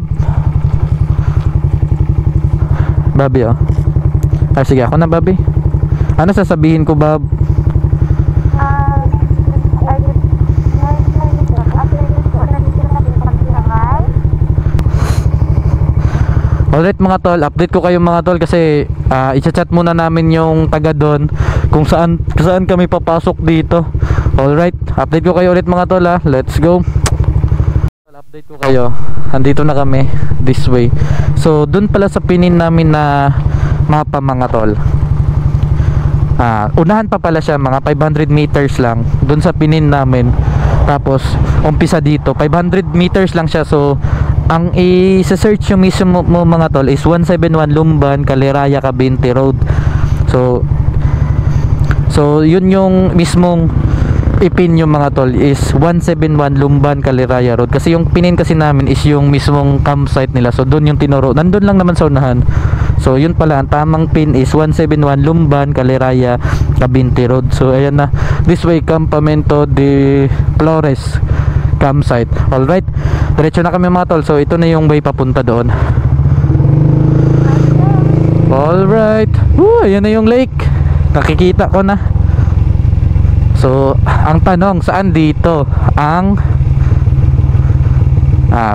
Bobby oh. Sige, ako na Bobby. Ano sasabihin ko, Bob? Alright mga tol, update ko kayo mga tol kasi i-chat muna namin yung taga doon kung saan kami papasok dito. Alright, update ko kayo ulit mga tol ha. Let's go. Update ko kayo. Andito na kami this way. So doon pala sa pinin namin na mapa mga tol, unahan pa pala siya, mga 500 meters lang doon sa pinin namin. Tapos umpisa dito 500 meters lang siya. So ang i-search yung mismo mo mga tol is 171 Lumban, Caliraya, Cabinte Road. So yun yung mismong ipin yung mga tol is 171 Lumban, Caliraya Road. Kasi yung pinin kasi namin is yung mismong campsite nila. So doon yung tinuro, nandun lang naman sa unahan. So yun pala, ang tamang pin is 171 Lumban, Caliraya, Cabinte Road. So ayan na, this way Campamento de Flores campsite. Alright, diretso na kami mga tol. So ito na yung way papunta doon. Alright, ayan na yung lake, nakikita ko na. So ang tanong, saan dito ang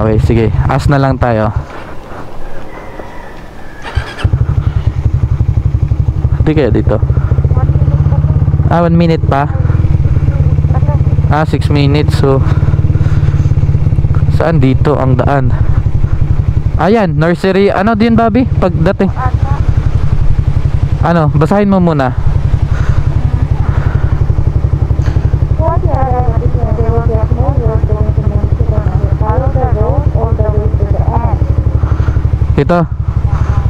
wait, sige, as na lang tayo. Hindi kaya dito 1 minute pa. 6 minutes. So saan dito ang daan? Ayan, nursery. Ano din Bobby? Pagdating ano, basahin mo muna. Ito.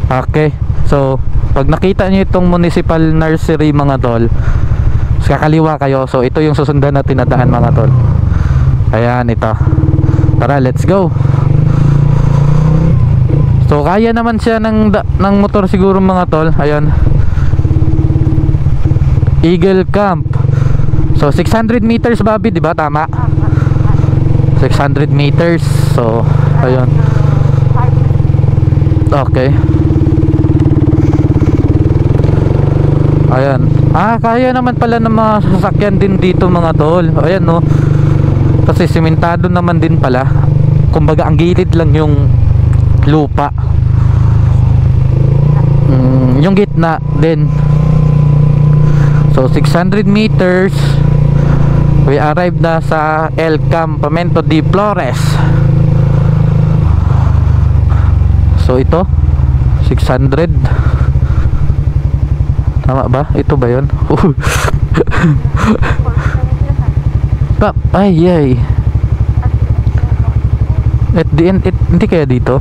Okay. So pag nakita niyo itong municipal nursery mga tol, kakaliwa kayo. So ito yung susundan natin na daan mga tol. Ayan, ito. Tara, let's go. So kaya naman siya ng motor siguro mga tol. Ayan, Eagle Camp. So 600 meters Bobby, di ba? Tama. 600 meters. So ayun. Okay. Ayan. Kaya naman pala ng mga sasakyan din dito mga tol. Ayan no. Kasi simentado naman din pala. Kumbaga ang gilid lang yung lupa. Yung gitna din. So 600 meters. We arrived na sa El Campamento de Flores. So ito 600. Tama ba? Ito ba yun? Ay. At the end, hindi kaya dito?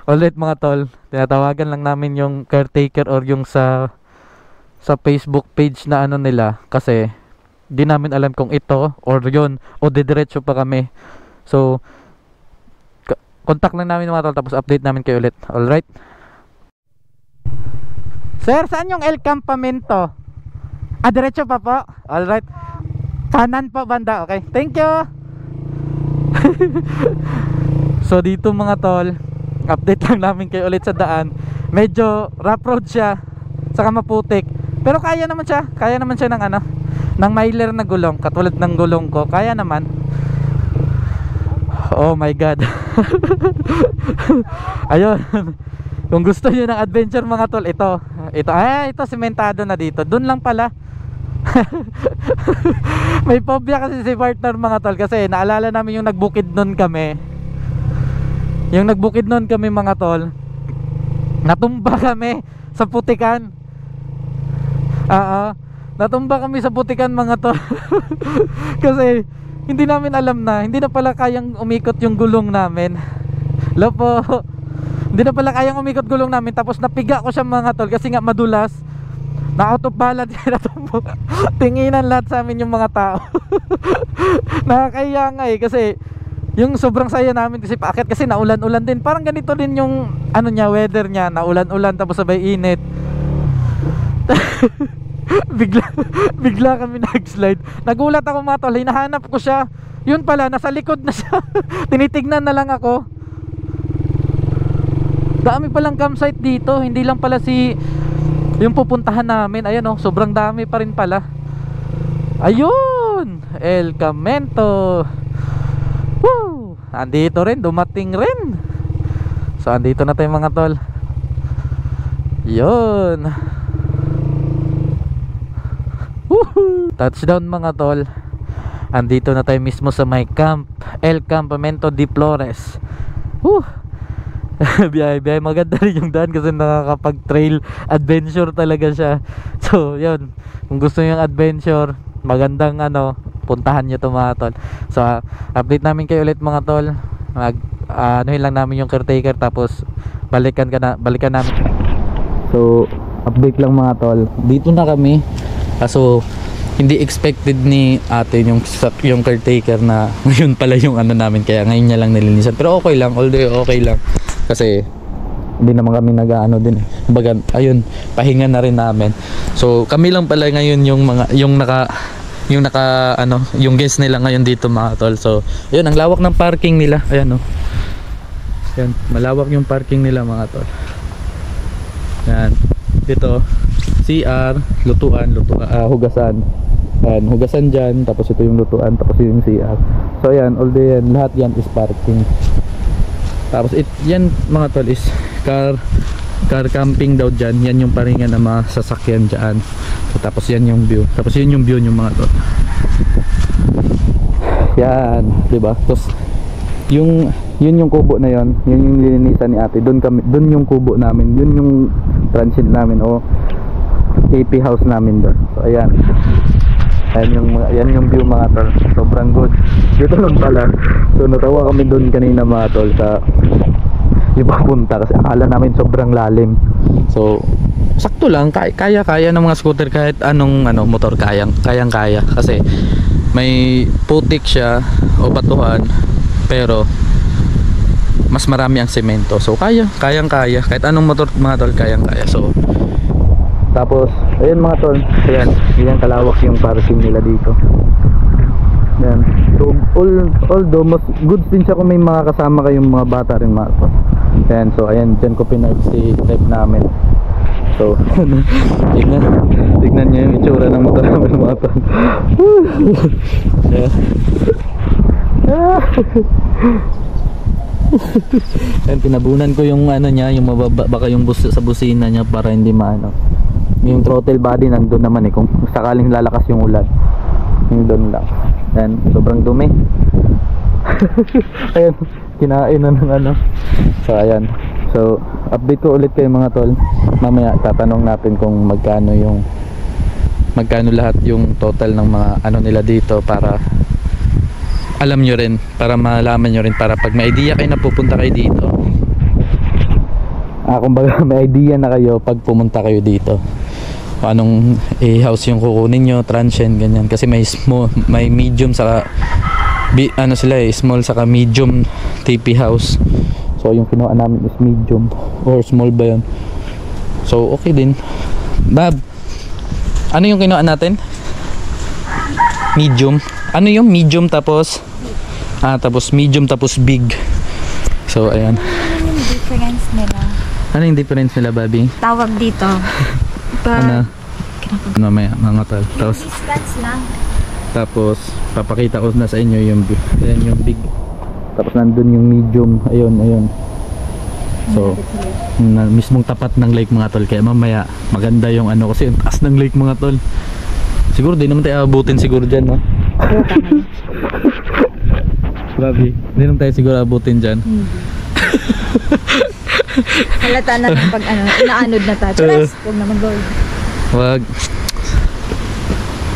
Ulit mga tol, tinatawagan lang namin yung caretaker or yung sa Facebook page na ano nila, kasi di namin alam kung ito or yun o didiretso pa kami. So contact lang namin mga tol, tapos update namin kayo ulit. Alright sir, saan yung El Campamento? Diretso pa po? Alright, kanan po banda. Okay, thank you. So dito mga tol, update lang namin kayo ulit sa daan. Medyo rough road siya, saka maputik, pero kaya naman siya ng ano, ng miler na gulong, katulad ng gulong ko. Kaya naman. Oh my god. Ayun. Kung gusto niyo ng adventure mga tol, ito sementado na dito. Doon lang pala. May phobia kasi si partner mga tol, kasi naalala namin yung nagbukid nun kami. Yung nagbukid nun kami mga tol, natumba kami sa putikan. Natumba kami sa putikan mga tol. Kasi hindi namin alam na hindi na pala kayang umikot yung gulong namin. Lopo. Hindi na pala kayang umikot gulong namin, tapos napiga ko siya mga tol kasi nga madulas. Na out of balance siya, natumbo. Tinginan lahat sa amin yung mga tao. Nakakaya nga kasi yung sobrang saya namin kasi paakyat, kasi naulan-ulan din. Parang ganito din yung ano niya, weather niya, naulan-ulan tapos sabay init. bigla kami nag-slide. Nagulat ako mga tol, hinahanap ko siya. Yun pala, nasa likod na siya. Tinitignan na lang ako. Dami palang campsite dito, hindi lang pala yung pupuntahan namin. Ayan oh, sobrang dami pa rin pala. Ayun, El Campamento. Woo! Andito rin, dumating rin. So andito na tayo mga tol. Yun. Woohoo! Touchdown mga tol. Andito na tayo mismo sa my camp, El Campamento de Flores. Woo! Biyahe, maganda rin yung daan kasi nakakapag trail adventure talaga siya. So yun, kung gusto nyo yung adventure, magandang ano, puntahan nyo to mga tol. So update namin kayo ulit mga tol. Anuhin lang namin yung caretaker, tapos balikan namin. So update lang mga tol, dito na kami. So hindi expected ni ate yung caretaker na ngayon pala yung ano namin, kaya ngayon niya lang nilinisan. Pero okay lang, although okay lang, kasi hindi naman kami nag-ano din. Kumbaga, ayun, pahinga na rin namin. So kami lang pala ngayon yung guest nila ngayon dito mga tol. So ayun, ang lawak ng parking nila. Ayan oh. Yan, malawak yung parking nila mga tol. Yan. Dito CR, lutuan, hugasan. Ayan, hugasan dyan, tapos ito yung lutuan, tapos yung CR. So ayan, all day yan, lahat yan is parking. Tapos yan mga tol is car camping daw dyan. Yan yung paringan ng mga sasakyan dyan. So, tapos yan yung view. Tapos yun yung view yung mga tol. Yan, diba? Tapos yun yung kubo na yun. Yun yung lilinisan ni ate. Doon yung kubo namin. Yun yung transit namin o AP house namin doon. So ayan. Yan yung view mga tol. Sobrang good. Dito lang pala. So natawa kami doon kanina mga tol sa yung papunta, kasi akala namin sobrang lalim. So sakto lang, kaya ng mga scooter, kahit anong motor kaya kasi may putik siya o batuhan, pero mas marami ang semento. So kayang-kaya. Kahit anong motor mga tol, kayang-kaya. So tapos ayun mga tol, ayan, ganyan kalawak yung parking nila dito. Yan. So although mas good din siya kung may mga kasama kayong mga bata rin mga tol. Ayan, so ayan, dyan ko pinag si type namin. So tignan nyo yung itsura ng motor namin mga tol. Ayan, pinabunan ko yung ano niya, yung mababa, baka yung sa busina niya para hindi maano. Yung throttle body nandun naman eh, kung sakaling lalakas yung ulan. Yung doon lang. Ayan, sobrang dumi. Ayan, kinain na ng ano. So ayan. So update ko ulit kayo mga tol. Mamaya tatanong natin kung magkano lahat yung total ng mga ano nila dito, para alam nyo rin, para malaman nyo rin, para pag may idea kayo na pupunta kayo dito, kumbaga may idea na kayo pag pumunta kayo dito anong house yung kukunin nyo, transient, ganyan. Kasi may small, may medium, saka ano sila small saka medium TP house. So yung kinuha namin is medium or small ba yun? So okay din. Bab, ano yung kinuha natin? Medium. Ano yung medium tapos tapos medium tapos big. So ayan. Ano yung difference nila? Ano yung difference nila, Bobby? Tawag dito. Ano? Mamaya mga tol. Tapos Distance lang. tapos papakita ko na sa inyo yung ayan, yung big. Tapos nandun yung medium. Ayun. So mismong tapat ng lake mga tol. Kaya mamaya maganda yung ano, kasi yung taas ng lake mga tol. Siguro di naman tayo abutin siguro dyan, no? Babi, di naman tayo siguro abutin dyan. Halata na ng pag ano, inaanod na tayo. Charas, huwag naman gold. Wag.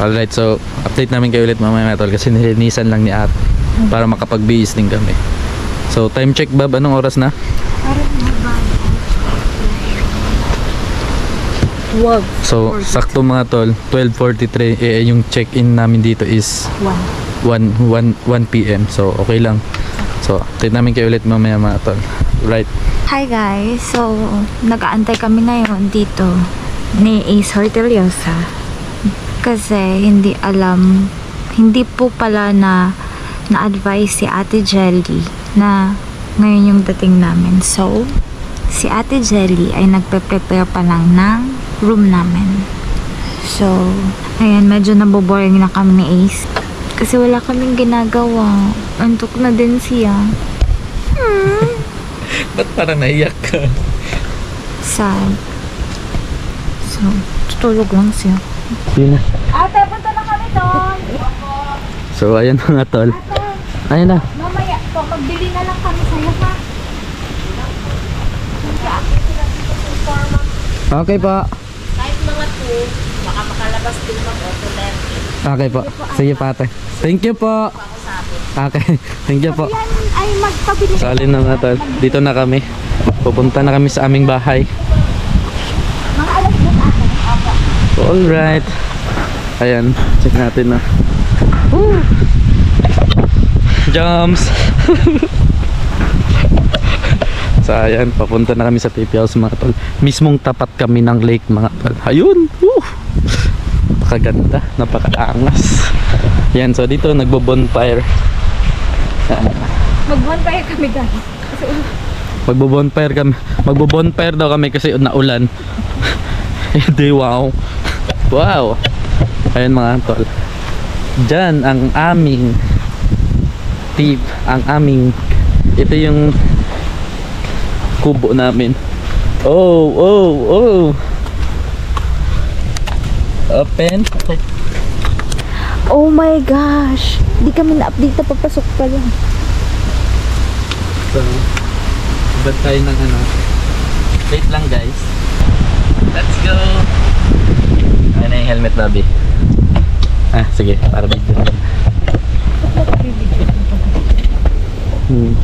Alright, so update namin kayo ulit mamaya mga tol, kasi nilinisan lang ni Ate para makapag-bihis din kami. So time check, Bab, anong oras na? Parang wag. So sakto mga tol, 12:43. Yung check-in namin dito is 1 PM. So okay lang. So update namin kayo ulit mamaya mga tol. Right. Hi guys, so nag-aantay kami ngayon dito ni Ace Horteliosa kasi hindi po pala na-advise si Ate Jelly na ngayon yung dating namin. So si Ate Jelly ay nagpe-prepare pa lang ng room namin. So ayan, medyo naboboring na kami ni Ace kasi wala kaming ginagawa. Antok na din siya. Ba't parang naiyak ka? Sad. So, tutulog lang siya. Yun na. Ate, punta na kami doon. So ayan mga tol. Ayan na. Mamaya po, magbili na lang kami sa'yo, ha? Okay po. Kahit mga 2, baka makalabas din ako to 30. Okay po. Sige pa ate. Thank you po. Okay. Thank you po. Yan ay magpabili. So alin na mga tol. Dito na kami. Pupunta na kami sa aming bahay. Mga alas na ate. Alright. Ayan. Check natin na. Woo! Jumps. So ayan. Papunta na kami sa TP house mga tol. Mismong tapat kami ng lake mga tol. Ayun. Woo! Napakaganda. Napakaangas. Yan. So dito nagbo-bonfire. Mag-bonfire kami guys. Magbo-bonfire daw kami kasi naulan. Hindi, wow. Wow. Ayun mga tol. Diyan ang aming tip, ito yung kubo namin. Oh. Open. Oh my gosh. Di kami na-update na papasok pa lang. So, ibat tayo ng ano. Wait lang guys. Let's go. Ayun na yung helmet, Bobby. Sige, para video na.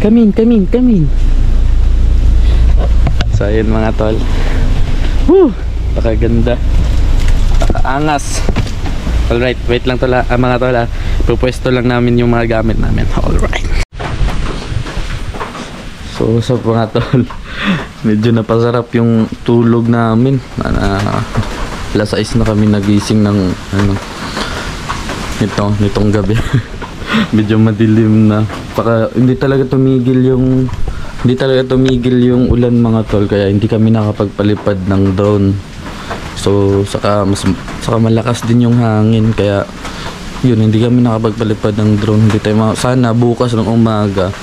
Come in. So ayun mga tol. Woo! Pakaganda. Pakaangas. Alright, wait lang tol mga tol ha. Pupwesto lang namin yung mga gamit namin. Alright. So sa mga tol, medyo napasarap yung tulog namin. Alas 6 na kami nagising ng nitong gabi. Medyo madilim na. Hindi talaga tumigil yung ulan mga tol, kaya hindi kami nakapagpalipad ng drone. So saka malakas din yung hangin, kaya yun, hindi kami nakapagpalipad ng drone. Sana bukas ng umaga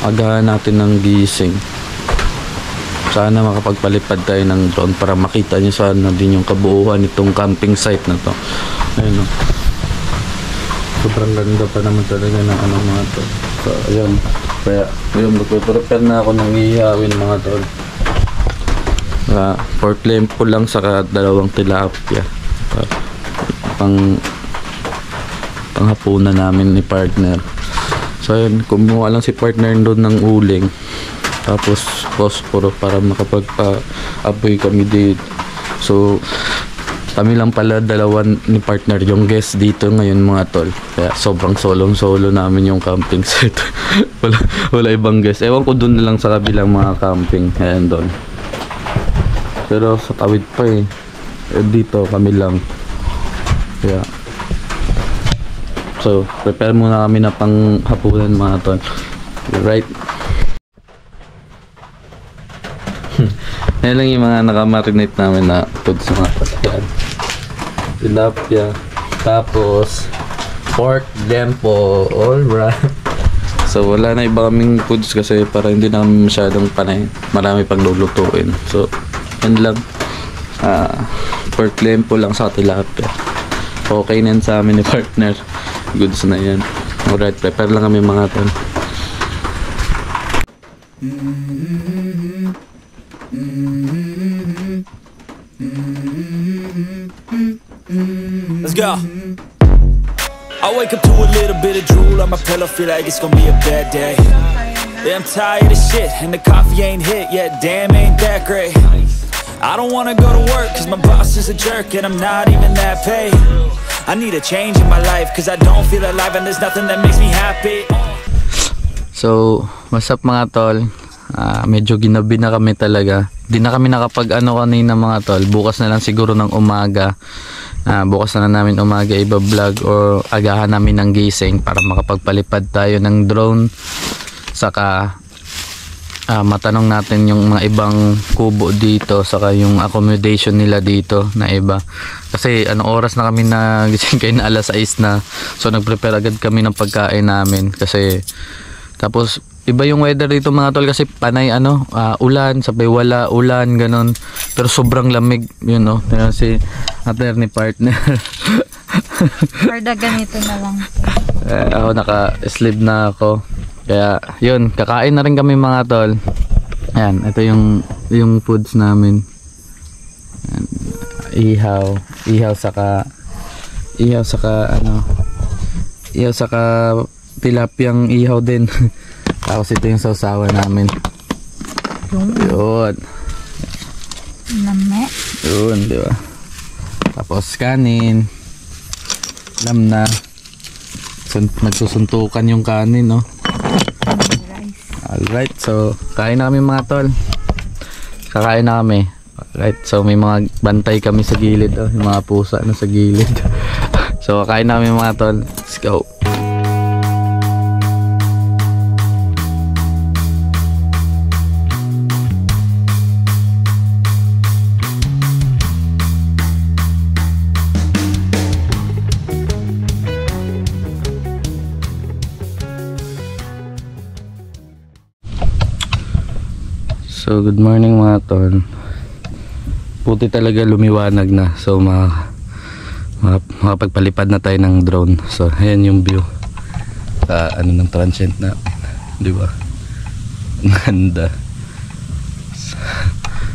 agahan natin ng gising. Sana makapagpalipad tayo ng drone para makita nyo sana din yung kabuuan nitong camping site na to. Ayun o. Sobrang ganda pa naman talaga ng mga to. So ayun. Kaya ayun, magpe-prepare na ako ng ihawin mga tol. Pork lempo lang saka 2 tilapia. Panghapunan namin ni partner. So ayun, kumuha lang si partner doon ng uling. Tapos posporo para makapag-apoy kami dito. So kami lang pala 2 ni partner yung guest dito ngayon mga tol. Kaya sobrang solo namin yung camping site. wala ibang guest. Ewan ko doon na lang sa kabilang mga camping. Ayan doon. Pero sa tawid pa eh. Dito kami lang. Kaya so prepare muna kami na panghapunan mga tol. Right. Yan lang yung mga nakamarinate namin na foods mga tol. Tilapia, tapos pork lempo. Alright. So wala na iba kaming foods kasi para hindi namin masyadong panay, marami pang lulutuin. So yan lang, pork lempo lang sa tilapia. Okay na yan sa amin ni partner. Goods na yan. Alright, prepare lang kami mga tol. Let's go. I wake up to a little bit of drool on my pillow, feel like it's gonna be a bad day. Yeah, I'm tired of shit, and the coffee ain't hit yet, damn ain't that great. I don't wanna go to work, cause my boss is a jerk, and I'm not even that paid. I need a change in my life, cause I don't feel alive, and there's nothing that makes me happy. So, what's up mga tol? Medyo ginabi na kami talaga. Di na kami nakapag-ano kanina mga tol. Bukas na lang siguro ng umaga. Bukas na lang namin umaga iba-vlog or agahan namin ng gising para makapagpalipad tayo ng drone. Saka matanong natin yung mga ibang kubo dito, saka yung accommodation nila dito na iba. Kasi anong oras na kami nagising kayo na alas 6 na. So nagprepare agad kami ng pagkain namin kasi tapos iba yung weather dito mga tol kasi panay ulan, sabay wala ulan ganon, pero sobrang lamig yun si ater ni partner. Perda ganito na lang. Ako naka-sleeve na ako. Kaya yun, kakain na rin kami mga tol. Ayan, ito yung foods namin. Ayan, ihaw saka tilapiyang ihaw din. Tapos ito yung sausawa namin. Yun. Name. Yun, di ba? Tapos kanin. Alam na. Nagsusuntukan yung kanin, no? Alright, so kain na kami mga tol. Kakain na kami. Alright, so may mga bantay kami sa gilid, yung mga pusa na sa gilid. So kain na kami mga tol. Let's go. So good morning mga tol. Puti talaga lumiwanag na. So makapagpalipad na tayo ng drone. So ayan yung view ng transient na, di ba? Ganda.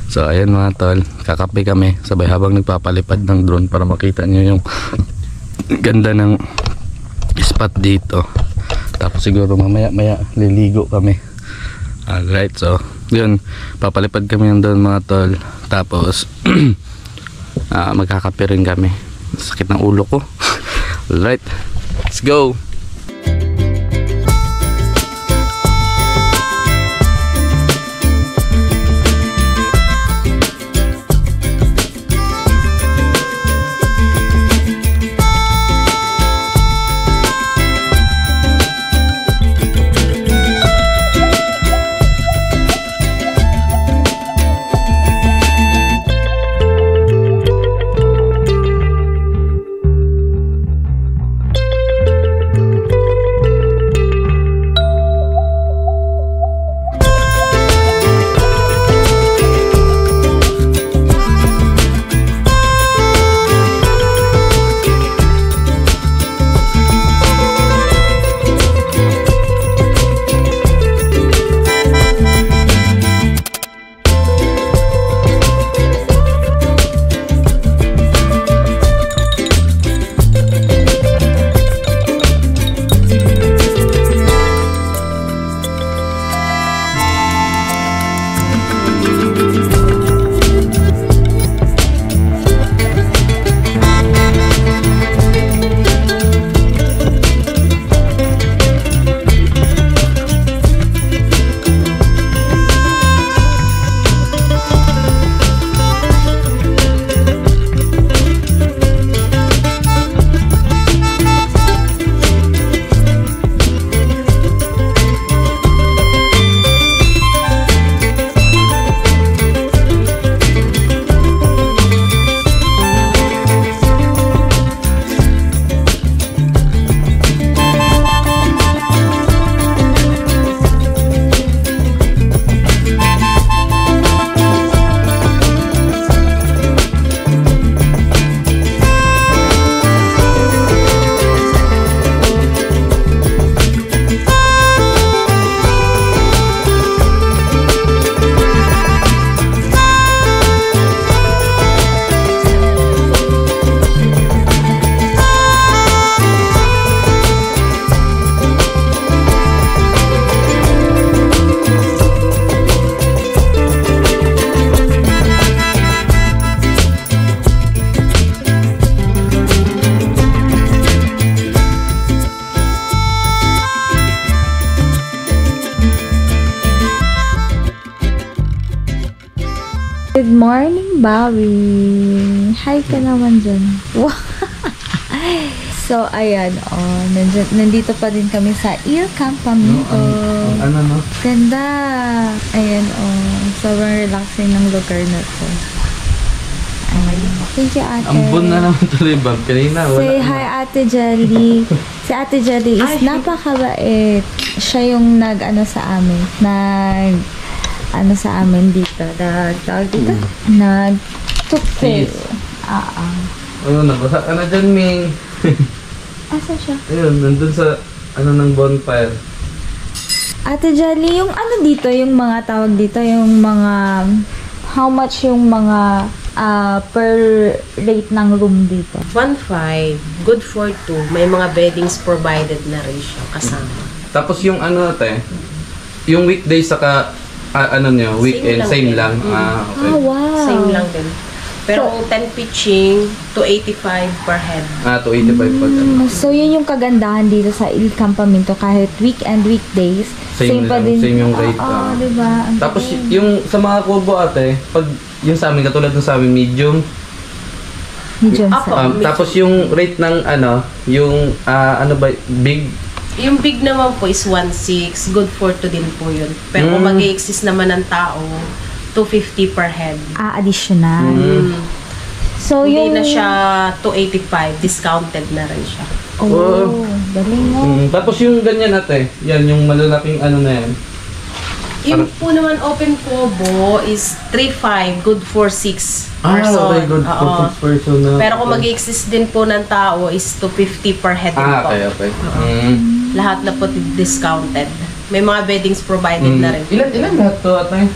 So ayan mga tol, kakape kami sabay habang nagpapalipad ng drone para makita nyo yung ganda ng spot dito. Tapos siguro mamaya liligo kami. Alright, so yun, papalipad kami ng doon mga tol. Tapos magkakape rin kami. Sakit ng ulo ko. Alright, let's go. morning, Bobby. Hi ka naman dyan. Wow. So, ayan, nandito pa din kami sa Il Campamento. Ano, no? Ganda. Ayan, sobrang relaxing ng lugar na to. Ayan. Thank you, ate. Ambon na naman tuloy, Bob. Kanina, wala. Say hi, Ate Jelly. Si Ate Jelly is napakabait. Siya yung sa amin dito. Tawag dito? Nag-tukil. Ano, nabasa ka na dyan, Ming. Asa siya? Ayun, nandun sa, ng bonfire. Ate Jelly, yung dito, yung mga tawag dito, yung mga, how much yung mga per rate ng room dito? 1.5, good for 2. May mga beddings provided na rin siya kasama. Tapos yung yung weekdays saka, weekend, same lang. Okay. Wow. Same lang din. Pero 10 pitching, 285 per head. 285 pag So, yun yung kagandahan dito sa Il Campamento. Kahit weekend, weekdays, same pa din. Same yung rate. Diba? Tapos, yung sa mga kubo ate, pag yung sa amin, katulad ng sa amin, medium. Medium Tapos yung rate ng big? Yung big naman po is 1.6. Good for 2 din po yun. Pero kung mag-i-exist naman ng tao, 250 per head. Additional. So, hindi na siya 285. Discounted na rin siya. Galing mo. Tapos yung ganyan ate, yan, yung malalaking na yan. Yung po naman open kubo is 3.5. Good for 6 person. Okay, good for 6 person na. Pero kung mag-i-exist din po ng tao is 250 per head din po. Okay. Lahat na po discounted. May mga beddings provided na rin. Ilan lahat to ate?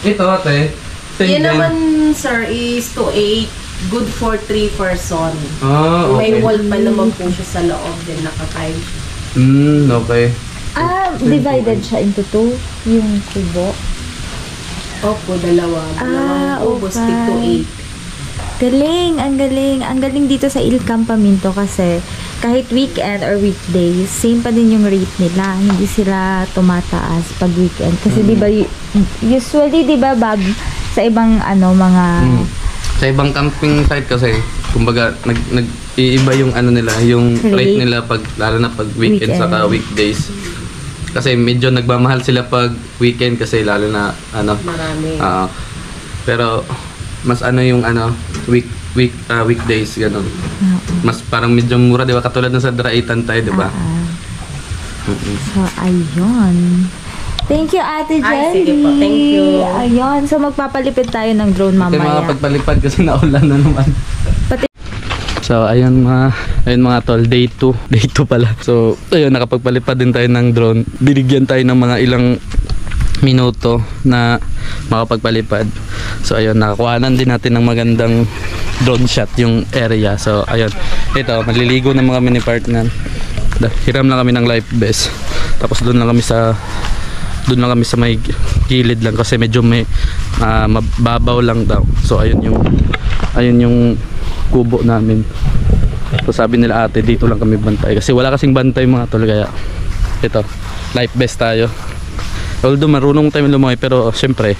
Ito ate. Yan naman sir is 2.8. Good for 3 person. Okay. May wall pa naman po siya sa loob din nakatime. Okay. Divided siya into 2, yung kubo. Opo, dalawa. Ubos, okay. 2.8. Galing, ang galing. Ang galing dito sa Il Campamento kasi kahit weekend or weekdays, same pa din yung rate nila. Hindi sila tumataas pag weekend. Kasi di ba usually, di ba, Bob, sa ibang mga... Sa ibang camping site kasi, kumbaga, nag-iiba yung nila, yung rate nila lalo na pag weekend saka weekdays. Kasi medyo nagmamahal sila pag weekend kasi lalo na marami. Pero mas yung weekdays ganun. Mas parang medyo mura, di ba? Katulad ng sa Draitan tayo, di ba? So ayun. Thank you, Ate Jelly. Sige po, thank you. Ayun, so magpapalipid tayo ng drone mamaya. Ito mga pagpalipad kasi naulan na naman. So ayun mga tol, day 2 pala. So ayun, nakapagpalipad din tayo ng drone. Binigyan tayo ng mga ilang minuto na makapagpalipad. So ayun, nakakuhanan din natin ng magandang drone shot yung area. So ayun, ito, maliligo ng mga mini partner. Hiram lang kami ng life vest. Tapos doon lang kami sa may gilid lang kasi medyo may mababaw lang daw. So ayun yung kubo namin. So sabi nila ate, dito lang kami bantay kasi wala kasing bantay mga tol, kaya ito, life vest tayo. Although marunong tayo lumangoy, pero syempre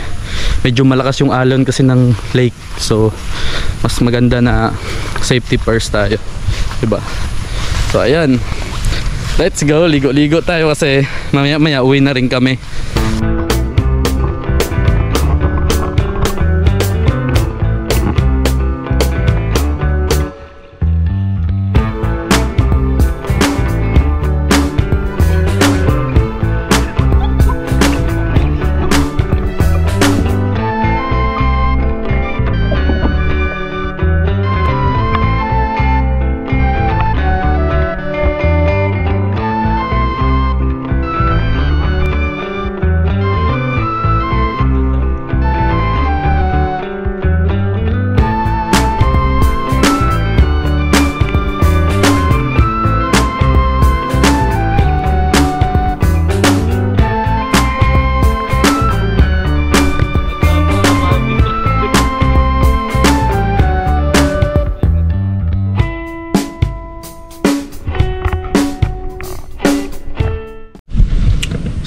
medyo malakas yung alon kasi ng lake, so mas maganda na safety first tayo, diba? So ayan, let's go, ligo-ligo tayo kasi mamaya uwi na rin kami.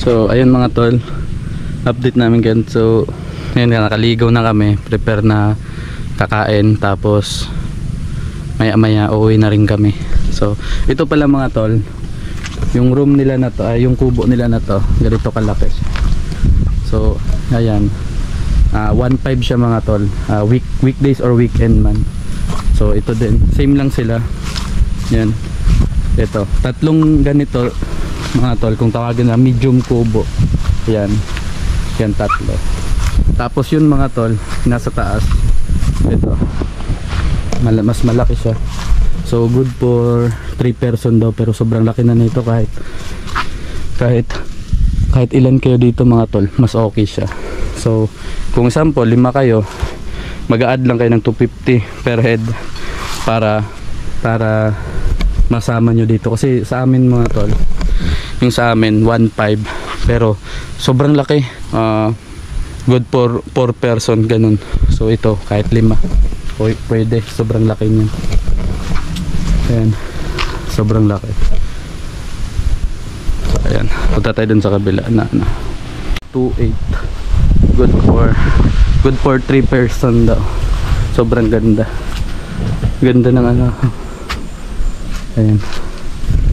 So ayun mga tol, update namin ganyan. So Ngayon nga, nakaligaw na kami, prepare na kakain, tapos maya maya uuwi na rin kami. So ito pala mga tol, yung room nila na to, yung kubo nila na to, ganito kalaki. So ayan, 1.5 siya mga tol, weekdays or weekend man. So ito din, same lang sila. Yan, ito, tatlong ganito mga tol, kung tawagin na medium kubo. Yan, yan tatlo. Tapos yun mga tol, nasa taas, ito, mas malaki siya. So good for 3 person daw, pero sobrang laki na nito. Kahit ilan kayo dito mga tol, mas okay siya. So kung example 5 kayo, mag-a-add lang kayo ng 250 per head para masama nyo dito. Kasi sa amin mga tol, yung sa amin 1.5, pero sobrang laki, good for 4 person ganun. So ito kahit 5 pwede, sobrang laki niyan. Ayan, sobrang laki. So ayan, punta tayo dun sa kabila na 2.8, good for 3 person daw. Sobrang ganda ng ano. Ayan,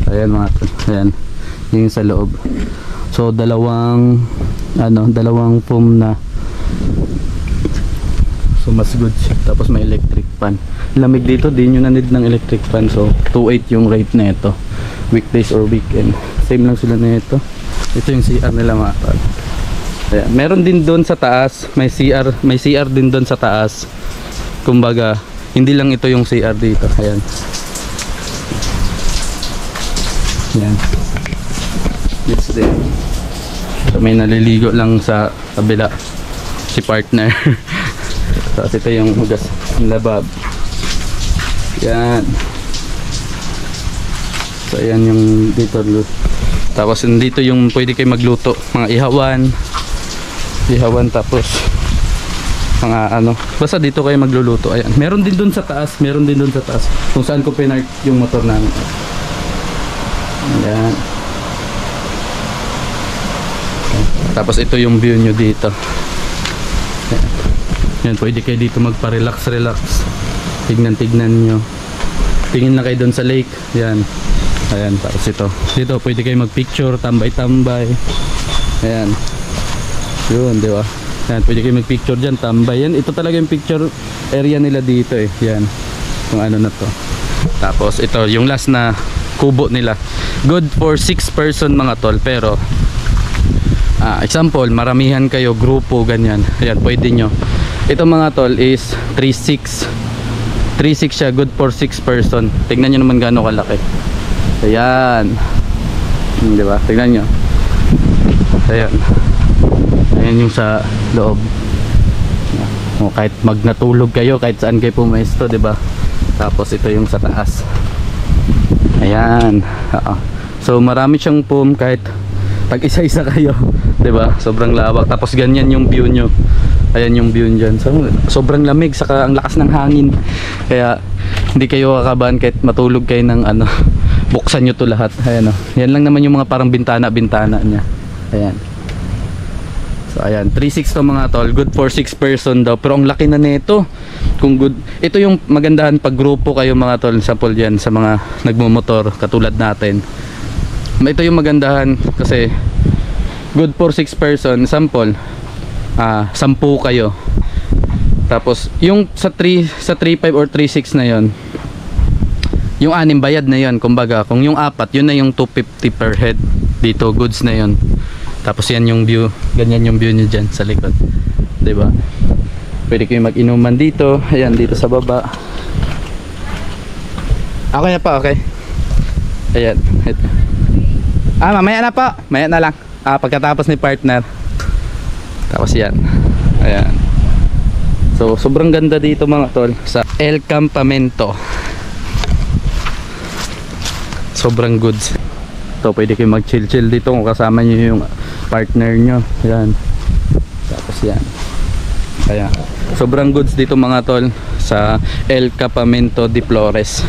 ayan mga tol, ayan yung sa loob. So dalawang foam na. So mas good siya. Tapos may electric fan. Lamig dito, di nyo na need ng electric fan. So 2.8 yung rate na ito, weekdays or weekend. Same lang sila na ito. Ito yung CR nila mga tol. Ayan. Meron din doon sa taas, may CR din doon sa taas. Kumbaga hindi lang ito yung CR dito. Ayan. Ayan. This din. So may naliligo lang sa kabila si partner. Tapos ito yung hugas ng labab. Yan. So ayan yung dito. Tapos dito yung pwede kayo magluto, mga ihawan, tapos mga ano, basta dito kayo magluluto. Ayan, meron din dun sa taas, kung saan ko pinark yung motor namin. Ayan. Tapos ito yung view nyo dito. Ayan. Yan, pwede kayo dito magpa-relax. Tignan nyo. Tingin lang kayo doon sa lake. Yan. Ayan, tapos ito. Dito pwede kayo mag-picture, tambay. Ayan. Yun, di ba? Yan, pwede kayo mag-picture dyan, tambay. Yan, ito talaga yung picture area nila dito eh. Yan. Kung ano na to. Tapos ito, yung last na kubo nila. Good for 6 person mga tol, pero example, maramihan kayo, grupo, ganyan. Ayan, pwede nyo. Ito mga tol is 3.6 siya, good for 6 person. Tignan nyo naman gaano kalaki. Ayan, diba? Tignan nyo. Ayan. Ayan yung sa loob. Kahit magnatulog kayo, kahit saan kayo pumesto, diba? Tapos ito yung sa taas. Ayan. So marami siyang foam, kahit pag isa-isa kayo, diba? Sobrang lawak. Tapos ganyan yung view nyo. Ayan yung view dyan. So, sobrang lamig, saka ang lakas ng hangin. Kaya hindi kayo kakabahan kahit matulog kayo ng ano. Buksan nyo to lahat. Ayan o. Yan lang naman yung mga parang bintana nya. Ayan. So ayan, 3.6 to mga tol. Good for 6 person daw. Pero ang laki na nito. Kung good, ito yung magandahan pag grupo kayo mga tol. Sample dyan sa mga nagmumotor katulad natin. Ito yung magandahan kasi good for 6 person. Sample 10 kayo. Tapos yung sa 3.5 or 3.6 na yon, yung 6 bayad na yon. Kumbaga kung yung 4, yun na yung 250 per head. Dito goods na yon. Tapos yan yung view, ganyan yung view nyo dyan sa likod, diba? Pwede kayo mag-inuman dito. Ayan, dito sa baba. Okay na pa, okay. Ayan, ito. Mamaya na po, maya na lang, pagkatapos ni partner. Tapos yan. Ayan. So sobrang ganda dito mga tol sa El Campamento. Sobrang goods. So pwede kayo mag chill dito kung kasama nyo yung partner nyo. Ayan. Tapos yan. Ayan. Sobrang goods dito mga tol sa El Campamento de Flores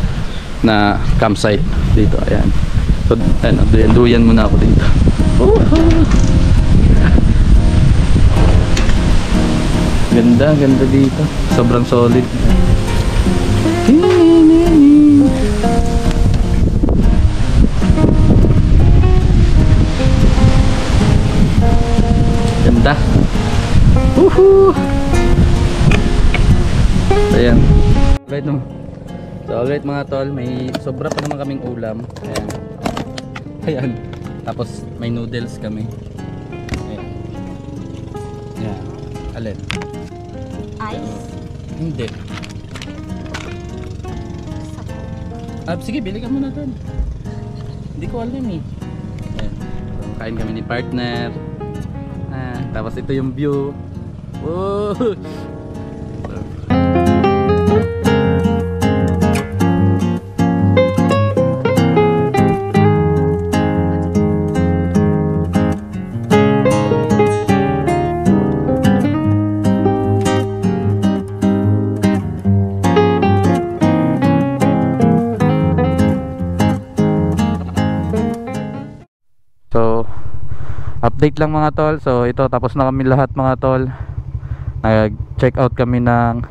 na campsite dito. Ayan. So duyan muna ako dito. Ganda, ganda dito. Sobrang solid. Ganda. Woohoo! Ayan. Alright, no. So alright mga tol, may sobra pa naman kaming ulam. Ayan. Ayan. Tapos may noodles kami. Ayan. Ayan. Alin? Ice. Hindi. Sige, bili ka muna doon. Hindi ko alam eh. Ayan. So, kain kami ni partner. Tapos ito yung view. Woo! So, update lang mga tol. So, ito tapos na kami lahat mga tol. Nag-check out kami ng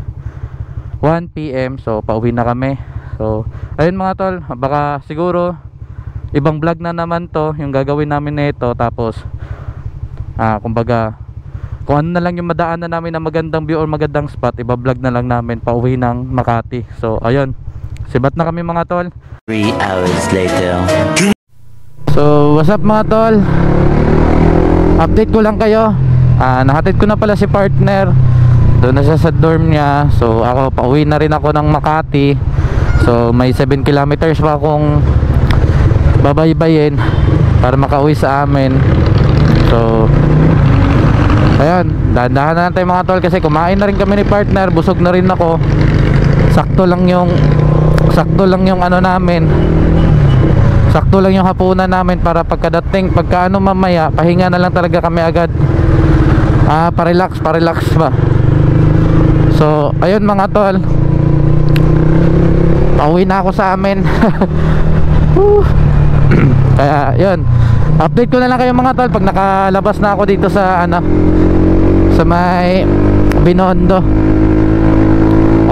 1 PM. So, pauwi na kami. So, ayun mga tol, baka siguro ibang vlog na naman to yung gagawin namin nito. Tapos kumbaga kung ano na lang yung madaanan namin na magandang view or magandang spot, iba-vlog na lang namin pauwi ng Makati. So, ayun. Sibat na kami mga tol. 3 hours later. So, what's up mga tol? Update ko lang kayo. Nahatid ko na pala si partner. Doon na siya sa dorm niya. So, ako pauwi na rin ako ng Makati. So, may 7 kilometers pa akong babaybayin para makauwi sa amin. So, ayun, dahan-dahan na tayo mga tol kasi kumain na rin kami ni partner. Busog na rin ako. Sakto lang yung ano namin. Sakto lang yung hapunan namin para pagkadating, mamaya, pahinga na lang talaga kami agad. Pa-relax ba. So, ayun mga tol. Pauwi na ako sa amin. Kaya, yun. Update ko na lang kayo mga tol pag nakalabas na ako dito sa sa may Binondo.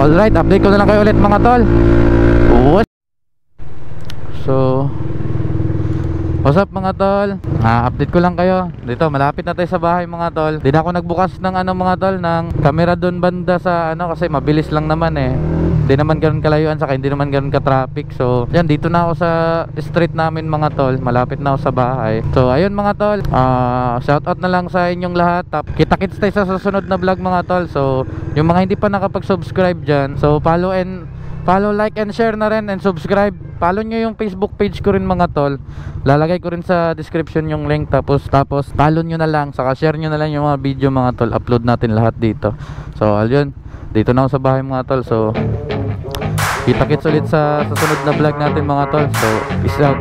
Alright, update ko na lang kayo ulit mga tol. So, what's up mga tol? Update ko lang kayo. Dito, malapit na tayo sa bahay mga tol. Di na ako nagbukas ng mga tol, ng camera doon banda sa kasi mabilis lang naman eh. Hindi naman ganoon kalayuan, saka hindi naman ganoon ka-traffic. So, yan, dito na ako sa street namin mga tol. Malapit na ako sa bahay. So, ayun mga tol. Shout out na lang sa inyong lahat. Kita-kits tayo sa susunod na vlog mga tol. So, yung mga hindi pa nakapag-subscribe dyan, so follow, like and share na rin, and subscribe. Follow nyo yung Facebook page ko rin mga tol. Lalagay ko rin sa description yung link. Tapos follow nyo na lang, saka share nyo na lang yung mga video mga tol. Upload natin lahat dito. So ayun, dito na ako sa bahay mga tol. So kita-kits ulit sa susunod na vlog natin mga tol. So peace out.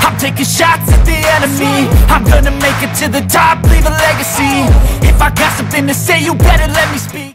I'm taking shots at the enemy. I'm gonna make it to the top, leave a legacy. If I got something to say, you better let me speak.